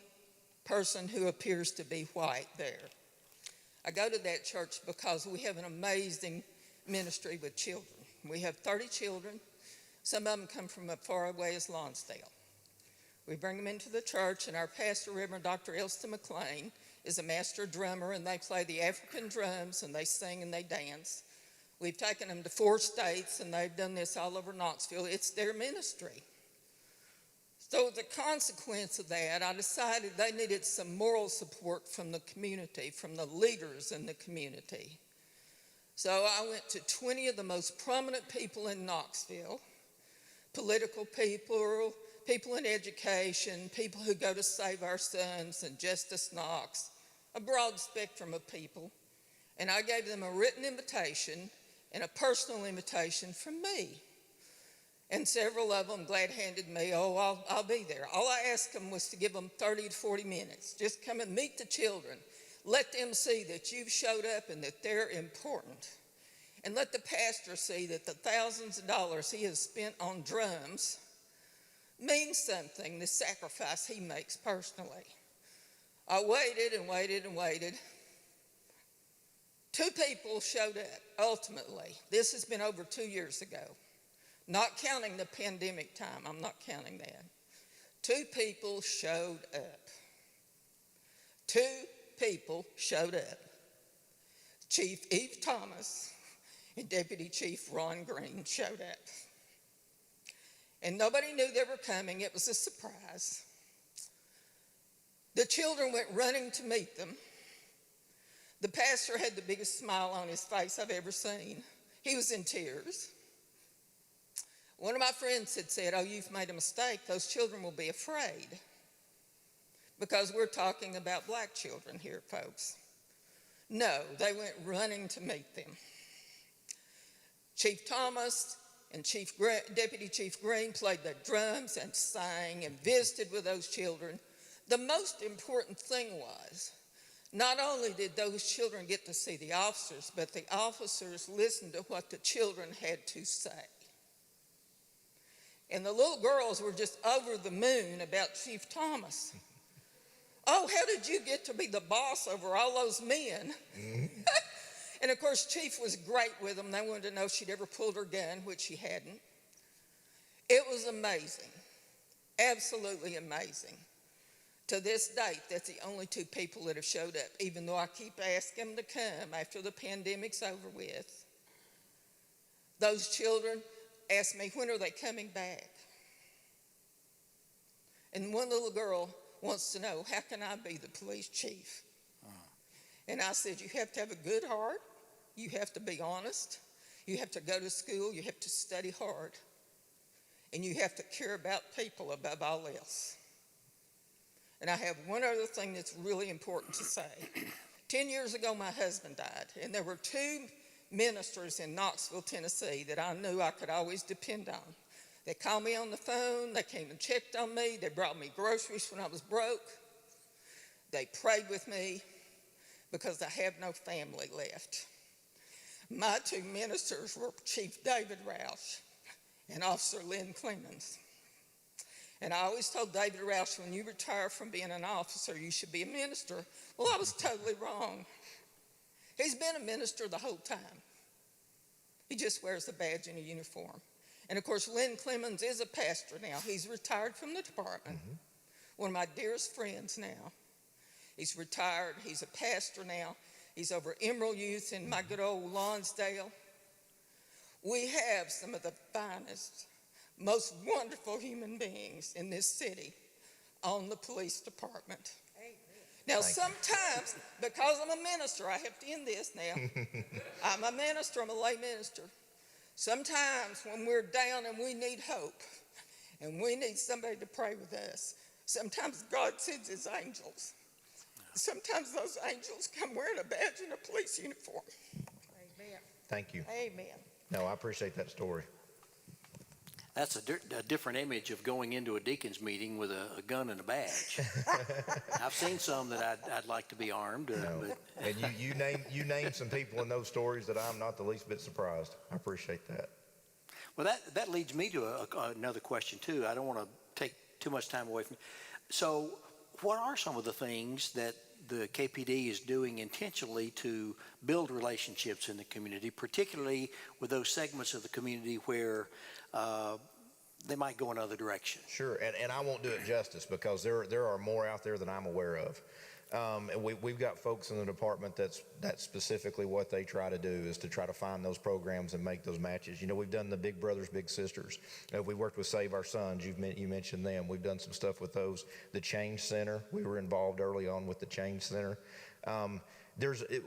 person who appears to be white there. I go to that church because we have an amazing ministry with children. We have 30 children. Some of them come from as far away as Lonsdale. We bring them into the church, and our pastor, Reverend Dr. Elston McLean, is a master drummer, and they play the African drums, and they sing and they dance. We've taken them to 4 states, and they've done this all over Knoxville. It's their ministry. So as a consequence of that, I decided they needed some moral support from the community, from the leaders in the community. So I went to 20 of the most prominent people in Knoxville, political people, people in education, people who go to Save Our Sons and Justice Knox, a broad spectrum of people. And I gave them a written invitation and a personal invitation from me. And several of them glad-handed me, oh, I'll be there. All I asked them was to give them 30 to 40 minutes. Just come and meet the children. Let them see that you've showed up and that they're important. And let the pastor see that the thousands of dollars he has spent on drums means something, the sacrifice he makes personally. I waited and waited and waited. 2 people showed up, ultimately. This has been over 2 years ago. Not counting the pandemic time, I'm not counting that. 2 people showed up. 2 people showed up. Chief Eve Thomas and Deputy Chief Ron Green showed up. And nobody knew they were coming. It was a surprise. The children went running to meet them. The pastor had the biggest smile on his face I've ever seen. He was in tears. One of my friends had said, oh, you've made a mistake. Those children will be afraid. Because we're talking about black children here, folks. No, they went running to meet them. Chief Thomas and Deputy Chief Green played the drums and sang and visited with those children. The most important thing was, not only did those children get to see the officers, but the officers listened to what the children had to say. And the little girls were just over the moon about Chief Thomas. Oh, how did you get to be the boss over all those men? And of course, Chief was great with them. They wanted to know if she'd ever pulled her gun, which she hadn't. It was amazing, absolutely amazing. To this date, that's the only 2 people that have showed up, even though I keep asking them to come after the pandemic's over with. Those children asked me, when are they coming back? And one little girl wants to know, how can I be the police chief? And I said, you have to have a good heart. You have to be honest. You have to go to school. You have to study hard. And you have to care about people above all else. And I have one other thing that's really important to say. 10 years ago, my husband died, and there were 2 ministers in Knoxville, Tennessee that I knew I could always depend on. They called me on the phone. They came and checked on me. They brought me groceries when I was broke. They prayed with me because I have no family left. My 2 ministers were Chief David Roush and Officer Lynn Clemens. And I always told David Roush, when you retire from being an officer, you should be a minister. Well, I was totally wrong. He's been a minister the whole time. He just wears a badge and a uniform. And of course, Lynn Clemens is a pastor now. He's retired from the department. One of my dearest friends now. He's retired. He's a pastor now. He's over Emerald Youth in my good old Lonsdale. We have some of the finest, most wonderful human beings in this city on the police department. Now, sometimes, because I'm a minister, I have to end this now. I'm a minister, I'm a lay minister. Sometimes when we're down and we need hope and we need somebody to pray with us, sometimes God sends his angels. Sometimes those angels come wearing a badge and a police uniform. Amen. Thank you. Amen. No, I appreciate that story. That's a different image of going into a deacon's meeting with a gun and a badge. I've seen some that I'd like to be armed. But And you name some people in those stories that I'm not the least bit surprised. I appreciate that. well, that leads me to another question too. I don't want to take too much time away from you. So, what are some of the things that the KPD is doing intentionally to build relationships in the community, particularly with those segments of the community where they might go another direction? Sure, and I won't do it justice because there are more out there than I'm aware of. And we've got folks in the department that's specifically what they try to do is to try to find those programs and make those matches. You know, we've done the Big Brothers Big Sisters. We worked with Save Our Sons. You mentioned them. We've done some stuff with those. The Change Center. We were involved early on with the Change Center.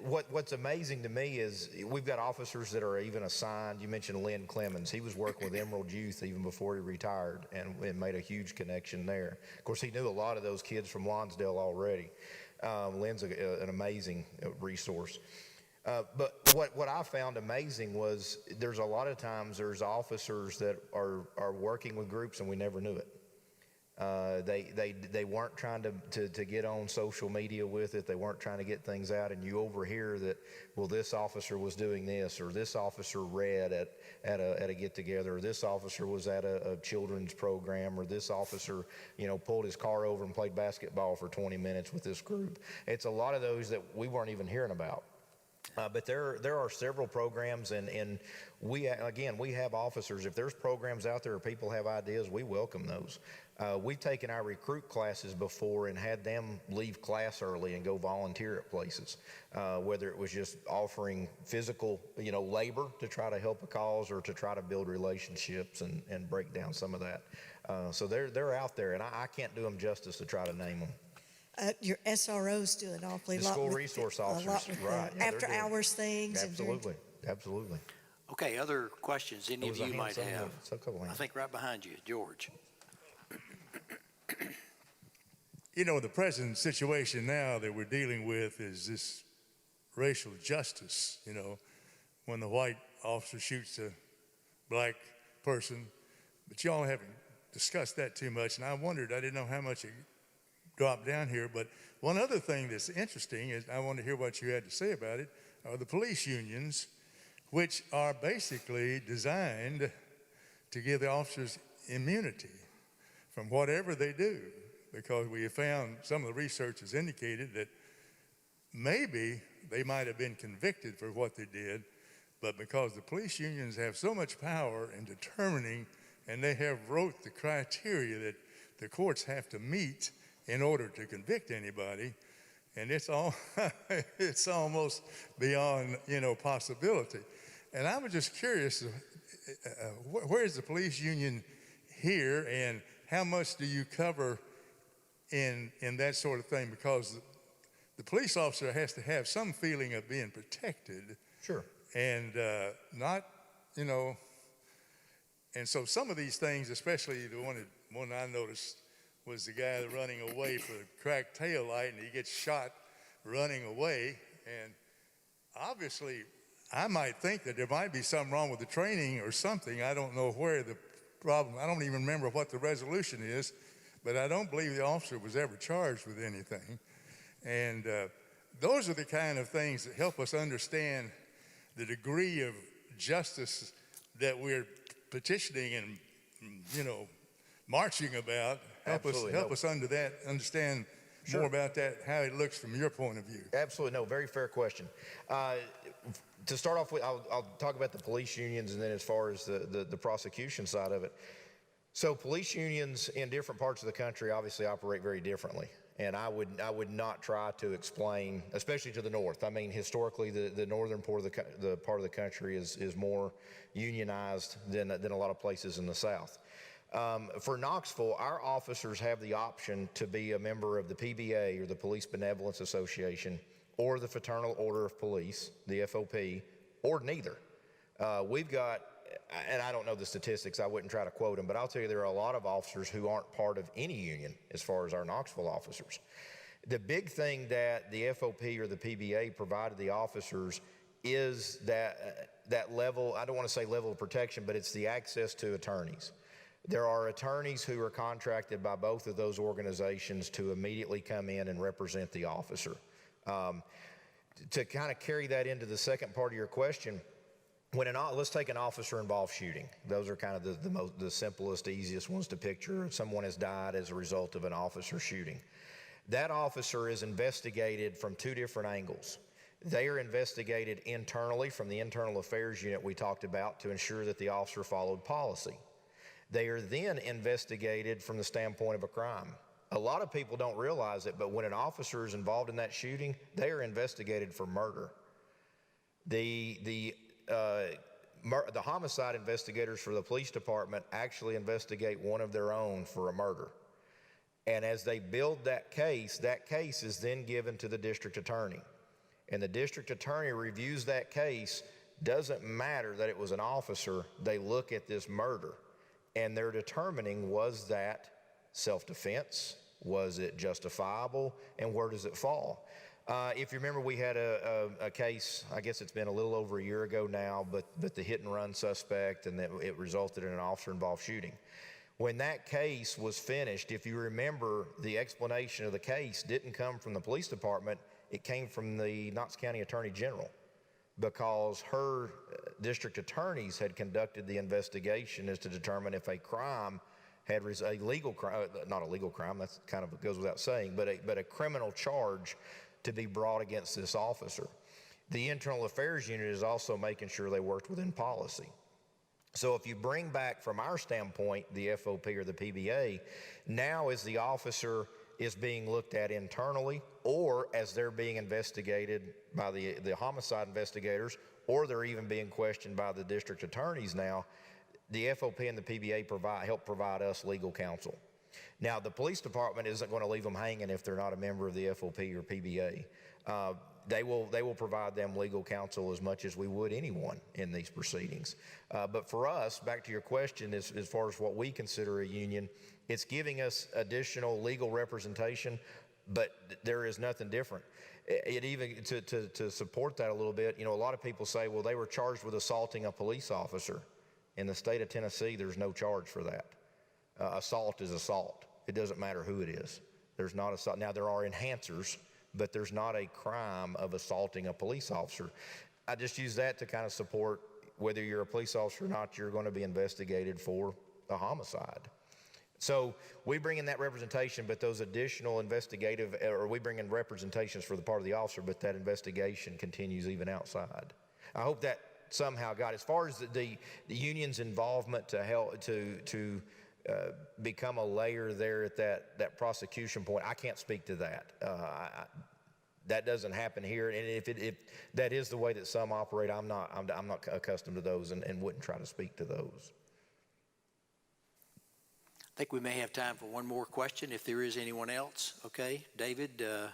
What's amazing to me is we've got officers that are even assigned. You mentioned Lynn Clemens. He was working with Emerald Youth even before he retired and made a huge connection there. Of course, he knew a lot of those kids from Lonsdale already. Lynn's an amazing resource. But what I found amazing was there's a lot of times there's officers that are working with groups and we never knew it. They weren't trying to get on social media with it. They weren't trying to get things out, and you overhear that, well, this officer was doing this, or this officer read at a get together, or this officer was at a children's program, or this officer, pulled his car over and played basketball for 20 minutes with this group. It's a lot of those that we weren't even hearing about. But there are several programs, and we have officers. If there's programs out there or people have ideas, we welcome those. We've taken our recruit classes before and had them leave class early and go volunteer at places, whether it was just offering physical, labor to try to help a cause or to try to build relationships and break down some of that. So they're out there, and I can't do them justice to try to name them. Your SROs do an awfully The lot school with resource a lot officers, with right? Yeah, after hours things. Absolutely, absolutely. Okay, other questions any of you might have? So a couple I hands. think right behind you, George. The present situation now that we're dealing with is this racial justice, when the white officer shoots a black person. But y'all haven't discussed that too much, and I didn't know how much it dropped down here. But one other thing that's interesting is I want to hear what you had to say about it, are the police unions, which are basically designed to give the officers immunity from whatever they do, because we have found some of the research has indicated that maybe they might have been convicted for what they did, but because the police unions have so much power in determining, and they have wrote the criteria that the courts have to meet in order to convict anybody, and it's almost beyond possibility. And I was just curious, where is the police union here, and how much do you cover in that sort of thing? Because the police officer has to have some feeling of being protected. Sure. And not, and so some of these things, especially the one I noticed was the guy running away for the cracked tail light, and he gets shot running away. And obviously, I might think that there might be something wrong with the training or something. I don't know where the problem, I don't even remember what the resolution is, but I don't believe the officer was ever charged with anything. And those are the kind of things that help us understand the degree of justice that we're petitioning and, marching about. Help us understand Sure. more about that, how it looks from your point of view. Absolutely. No, very fair question. To start off with, I'll talk about the police unions, and then as far as the prosecution side of it. So police unions in different parts of the country obviously operate very differently. And I would not try to explain, especially to the north. I mean, historically, the northern part of the country is more unionized than a lot of places in the south. For Knoxville, our officers have the option to be a member of the PBA, or the Police Benevolence Association, or the Fraternal Order of Police, the FOP, or neither. We've got, and I don't know the statistics, I wouldn't try to quote them, but I'll tell you there are a lot of officers who aren't part of any union as far as our Knoxville officers. The big thing that the FOP or the PBA provided the officers is that level, I don't want to say level of protection, but it's the access to attorneys. There are attorneys who are contracted by both of those organizations to immediately come in and represent the officer. To kind of carry that into the second part of your question, let's take an officer-involved shooting. Those are kind of the simplest, easiest ones to picture. Someone has died as a result of an officer shooting. That officer is investigated from two different angles. They are investigated internally from the internal affairs unit we talked about to ensure that the officer followed policy. They are then investigated from the standpoint of a crime. A lot of people don't realize it, but when an officer is involved in that shooting, they are investigated for murder. The homicide investigators for the police department actually investigate one of their own for a murder. And as they build that case is then given to the district attorney. And the district attorney reviews that case. Doesn't matter that it was an officer, they look at this murder. And they're determining, was that self-defense? Was it justifiable? And where does it fall? If you remember, we had a case, I guess it's been a little over a year ago now, but the hit and run suspect, and that it resulted in an officer-involved shooting. When that case was finished, if you remember, the explanation of the case didn't come from the police department, it came from the Knox County Attorney General, because her district attorneys had conducted the investigation as to determine if a crime had a legal crime, not a legal crime, that's kind of goes without saying, but a criminal charge to be brought against this officer. The Internal Affairs Unit is also making sure they worked within policy. So if you bring back from our standpoint the FOP or the PBA, now as the officer is being looked at internally, or as they're being investigated by the homicide investigators, or they're even being questioned by the district attorneys now, the FOP and the PBA help provide us legal counsel. Now, the police department isn't going to leave them hanging if they're not a member of the FOP or PBA. They will provide them legal counsel as much as we would anyone in these proceedings. But for us, back to your question, as far as what we consider a union, it's giving us additional legal representation, but there is nothing different. It even, to support that a little bit, you know, a lot of people say, well, they were charged with assaulting a police officer. In the state of Tennessee, there's no charge for that. Assault is assault. It doesn't matter who it is. There's not assault. Now, there are enhancers, but there's not a crime of assaulting a police officer. I just use that to kind of support whether you're a police officer or not, you're going to be investigated for a homicide. So we bring in that representation, but those additional investigative, or we bring in representations for the part of the officer, but that investigation continues even outside. I hope that somehow got, as far as the union's involvement to help to become a layer there at that prosecution point, I can't speak to that. That doesn't happen here, and if that is the way that some operate, I'm not accustomed to those, and wouldn't try to speak to those. I think we may have time for one more question if there is anyone else. Okay, David, there.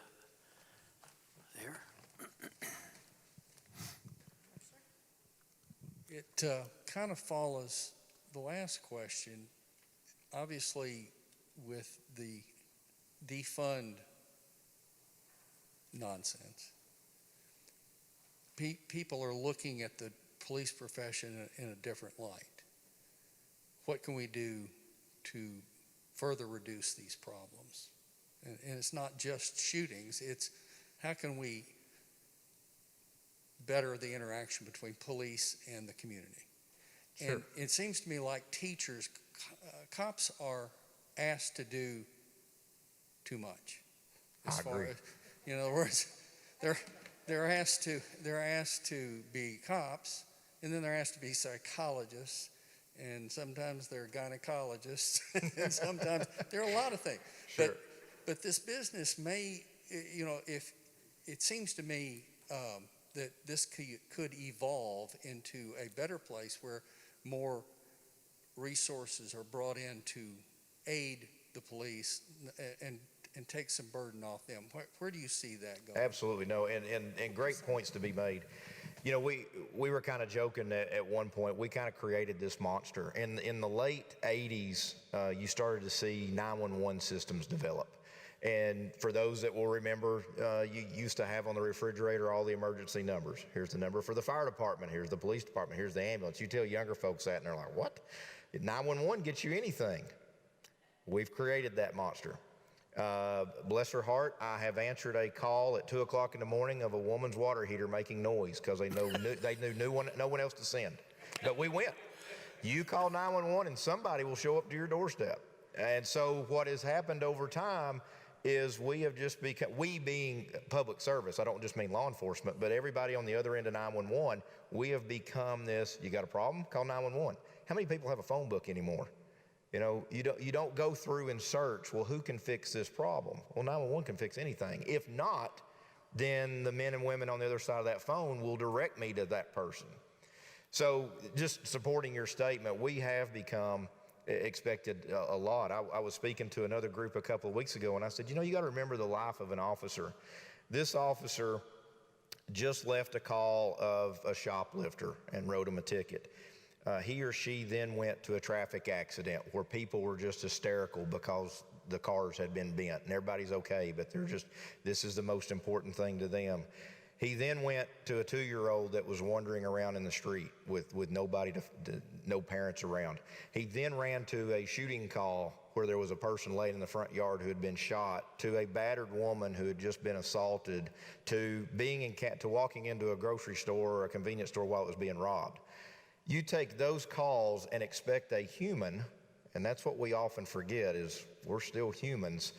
It kind of follows the last question. Obviously, with the defund nonsense, people are looking at the police profession in a different light. What can we do to further reduce these problems? And it's not just shootings, it's how can we better the interaction between police and the community? Sure. And it seems to me like teachers, cops are asked to do too much. I agree. In other words, they're asked to be cops, and then they're asked to be psychologists, and sometimes they're gynecologists, and sometimes there are a lot of things. Sure. But this business may, if it seems to me that this could evolve into a better place where more resources are brought in to aid the police and take some burden off them. Where do you see that going? Absolutely, no, and great points to be made. You know, we were kind of joking at one point. We kind of created this monster. In the late 80s, you started to see 911 systems develop. And for those that will remember, you used to have on the refrigerator all the emergency numbers. Here's the number for the fire department. Here's the police department. Here's the ambulance. You tell younger folks that, and they're like, what? 911 gets you anything. We've created that monster. Bless her heart, I have answered a call at 2 o'clock in the morning of a woman's water heater making noise because they knew no one else to send. But we went. You call 911 and somebody will show up to your doorstep. And so what has happened over time is we have just become, we being public service, I don't just mean law enforcement, but everybody on the other end of 911, we have become this, you got a problem? Call 911. How many people have a phone book anymore? You know, you don't go through and search, well, who can fix this problem? Well, 911 can fix anything. If not, then the men and women on the other side of that phone will direct me to that person. So just supporting your statement, we have become expected a lot. I was speaking to another group a couple of weeks ago, and I said, you got to remember the life of an officer. This officer just left a call of a shoplifter and wrote him a ticket. He or she then went to a traffic accident where people were just hysterical because the cars had been bent, and everybody's okay, but this is the most important thing to them. He then went to a 2-year-old that was wandering around in the street with nobody, no parents around. He then ran to a shooting call where there was a person laid in the front yard who had been shot, to a battered woman who had just been assaulted, to walking into a grocery store or a convenience store while it was being robbed. You take those calls and expect a human, and that's what we often forget, is we're still humans,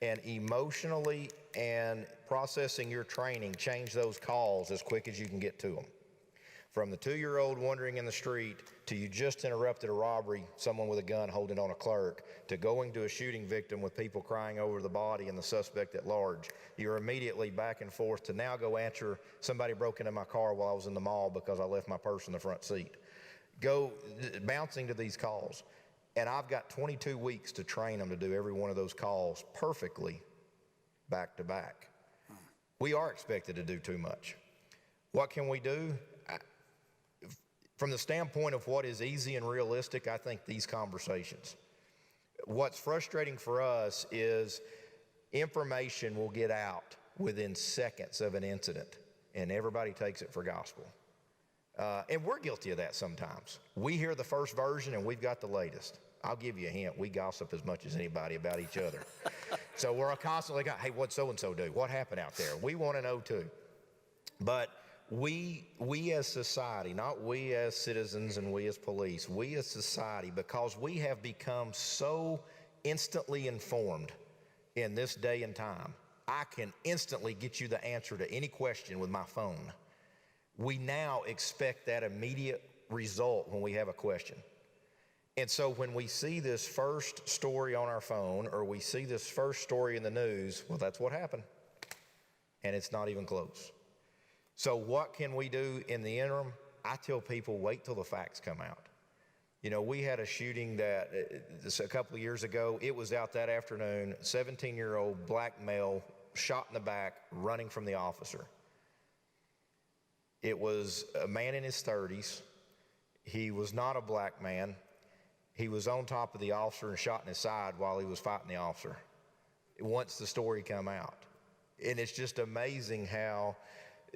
and emotionally and processing your training, change those calls as quick as you can get to them. From the 2-year-old wandering in the street to you just interrupted a robbery, someone with a gun holding on a clerk, to going to a shooting victim with people crying over the body and the suspect at large. You're immediately back and forth to now go answer, somebody broke into my car while I was in the mall because I left my purse in the front seat. Go bouncing to these calls. And I've got 22 weeks to train them to do every one of those calls perfectly back to back. We are expected to do too much. What can we do? From the standpoint of what is easy and realistic, I think these conversations. What's frustrating for us is information will get out within seconds of an incident, and everybody takes it for gospel. And we're guilty of that sometimes. We hear the first version and we've got the latest. I'll give you a hint. We gossip as much as anybody about each other. So we're constantly going, hey, what'd so-and-so do? What happened out there? We want to know too. But we as society, not we as citizens and we as police, we as society, because we have become so instantly informed in this day and time, I can instantly get you the answer to any question with my phone. We now expect that immediate result when we have a question. And so when we see this first story on our phone or we see this first story in the news, well, that's what happened. And it's not even close. So what can we do in the interim? I tell people, wait till the facts come out. You know, we had a shooting that a couple of years ago. It was out that afternoon, 17-year-old black male shot in the back, running from the officer. It was a man in his 30s. He was not a black man. He was on top of the officer and shot in his side while he was fighting the officer, once the story come out. And it's just amazing how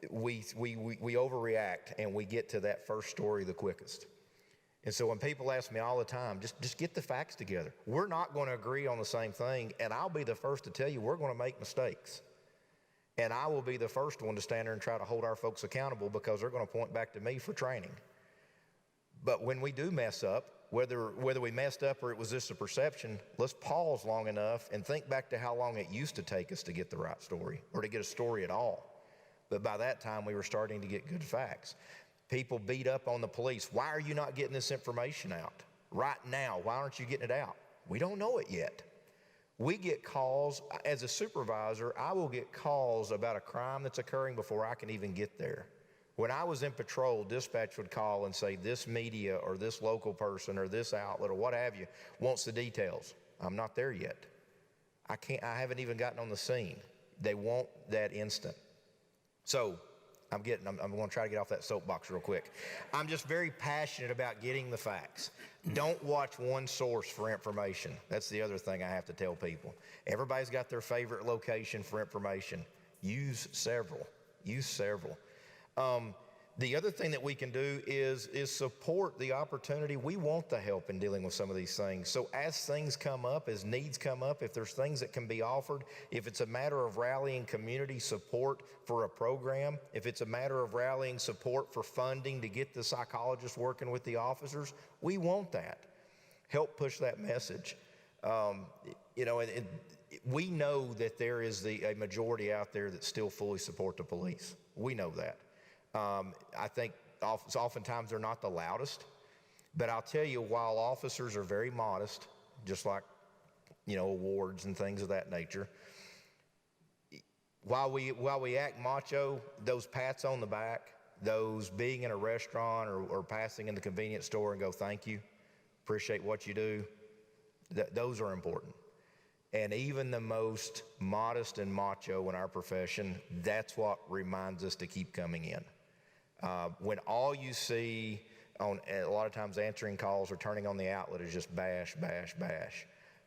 we overreact and we get to that first story the quickest. And so when people ask me all the time, just get the facts together. We're not going to agree on the same thing, and I'll be the first to tell you we're going to make mistakes. And I will be the first one to stand there and try to hold our folks accountable because they're going to point back to me for training. But when we do mess up, whether we messed up or it was just a perception, let's pause long enough and think back to how long it used to take us to get the right story or to get a story at all. But by that time, we were starting to get good facts. People beat up on the police. Why are you not getting this information out right now? Why aren't you getting it out? We don't know it yet. We get calls. As a supervisor, I will get calls about a crime that's occurring before I can even get there. When I was in patrol, dispatch would call and say, this media or this local person or this outlet or what have you wants the details. I'm not there yet. I haven't even gotten on the scene. They want that instant. So I'm going to try to get off that soapbox real quick. I'm just very passionate about getting the facts. Don't watch one source for information. That's the other thing I have to tell people. Everybody's got their favorite location for information. Use several. Use several. The other thing that we can do is support the opportunity. We want the help in dealing with some of these things. So as things come up, as needs come up, if there's things that can be offered, if it's a matter of rallying community support for a program, if it's a matter of rallying support for funding to get the psychologists working with the officers, we want that. Help push that message. We know that there is a majority out there that still fully support the police. We know that. I think oftentimes they're not the loudest, but I'll tell you, while officers are very modest, just like, awards and things of that nature, while we act macho, those pats on the back, those being in a restaurant or passing in the convenience store and go, thank you, appreciate what you do, those are important. And even the most modest and macho in our profession, that's what reminds us to keep coming in. When all you see on a lot of times answering calls or turning on the outlet is just bash, bash, bash.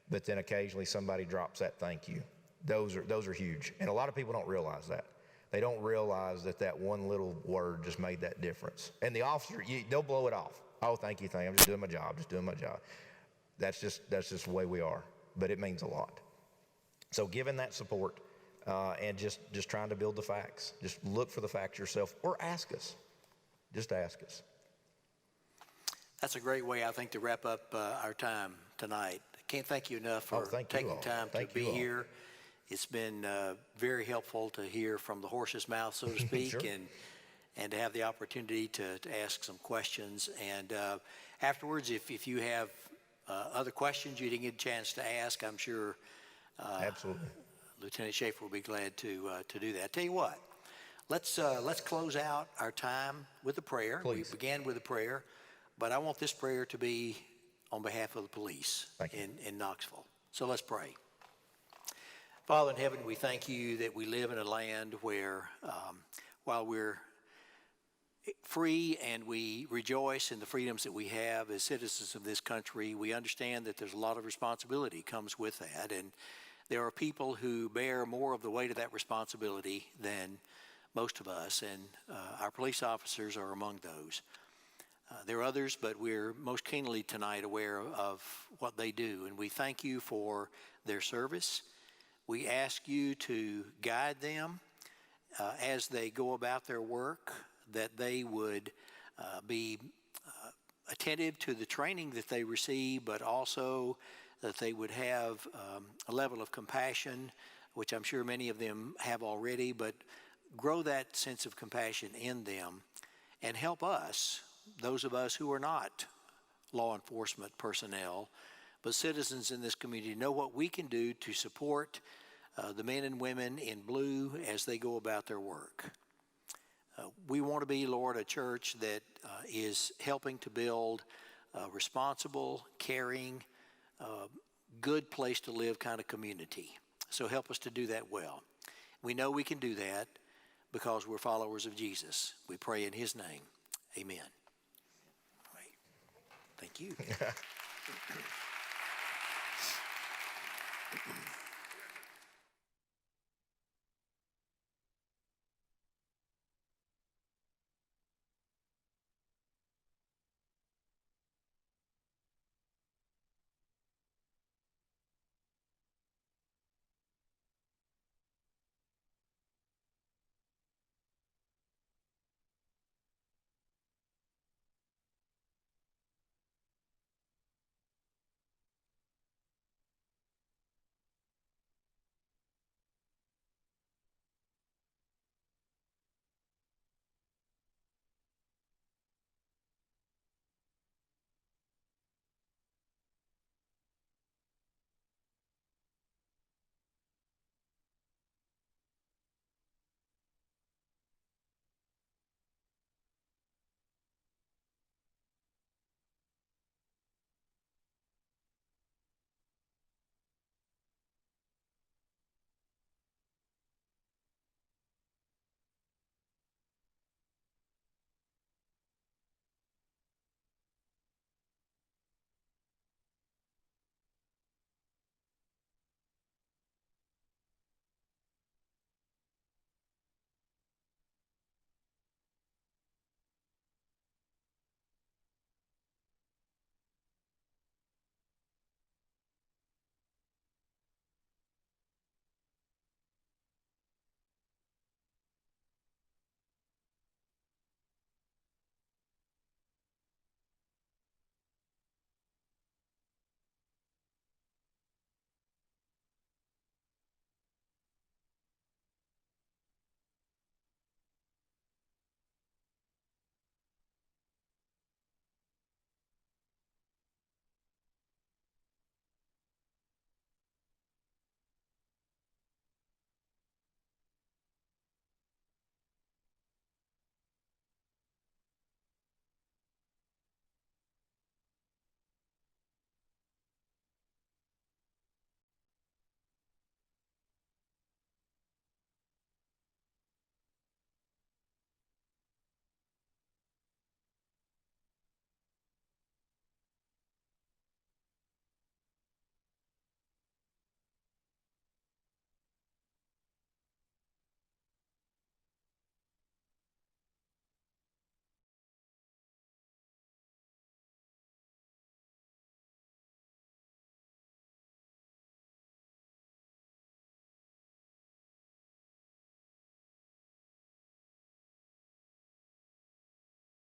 but then occasionally somebody drops that thank you. Those are huge. And a lot of people don't realize that. They don't realize that that one little word just made that difference. And the officer, they'll blow it off. Oh, thank you. I'm just doing my job, just doing my job. That's just the way we are. But it means a lot. So giving that support and just trying to build the facts. Just look for the facts yourself or ask us. Just ask us. That's a great way, I think, to wrap up our time tonight. I can't thank you enough for thank you taking all. time Thank to be you all. here. It's been very helpful to hear from the horse's mouth, so to speak, Sure. and to have the opportunity to ask some questions. And afterwards, if you have other questions you didn't get a chance to ask, I'm sure Absolutely. Lieutenant Schaefer will be glad to do that. Tell you what, let's close out our time with a prayer. Please. We began with a prayer, but I want this prayer to be on behalf of the police Thank you. in Knoxville. So let's pray. Father in heaven, we thank you that we live in a land where while we're free and we rejoice in the freedoms that we have as citizens of this country, we understand that there's a lot of responsibility comes with that. And there are people who bear more of the weight of that responsibility than most of us, and our police officers are among those. There are others, but we're most keenly tonight aware of what they do, and we thank you for their service. We ask you to guide them as they go about their work, that they would be attentive to the training that they receive, but also that they would have a level of compassion, which I'm sure many of them have already, but grow that sense of compassion in them and help us, those of us who are not law enforcement personnel, but citizens in this community, know what we can do to support the men and women in blue as they go about their work. We want to be, Lord, a church that is helping to build a responsible, caring, good place to live kind of community. So help us to do that well. We know we can do that because we're followers of Jesus. We pray in his name. Amen. All right. Thank you.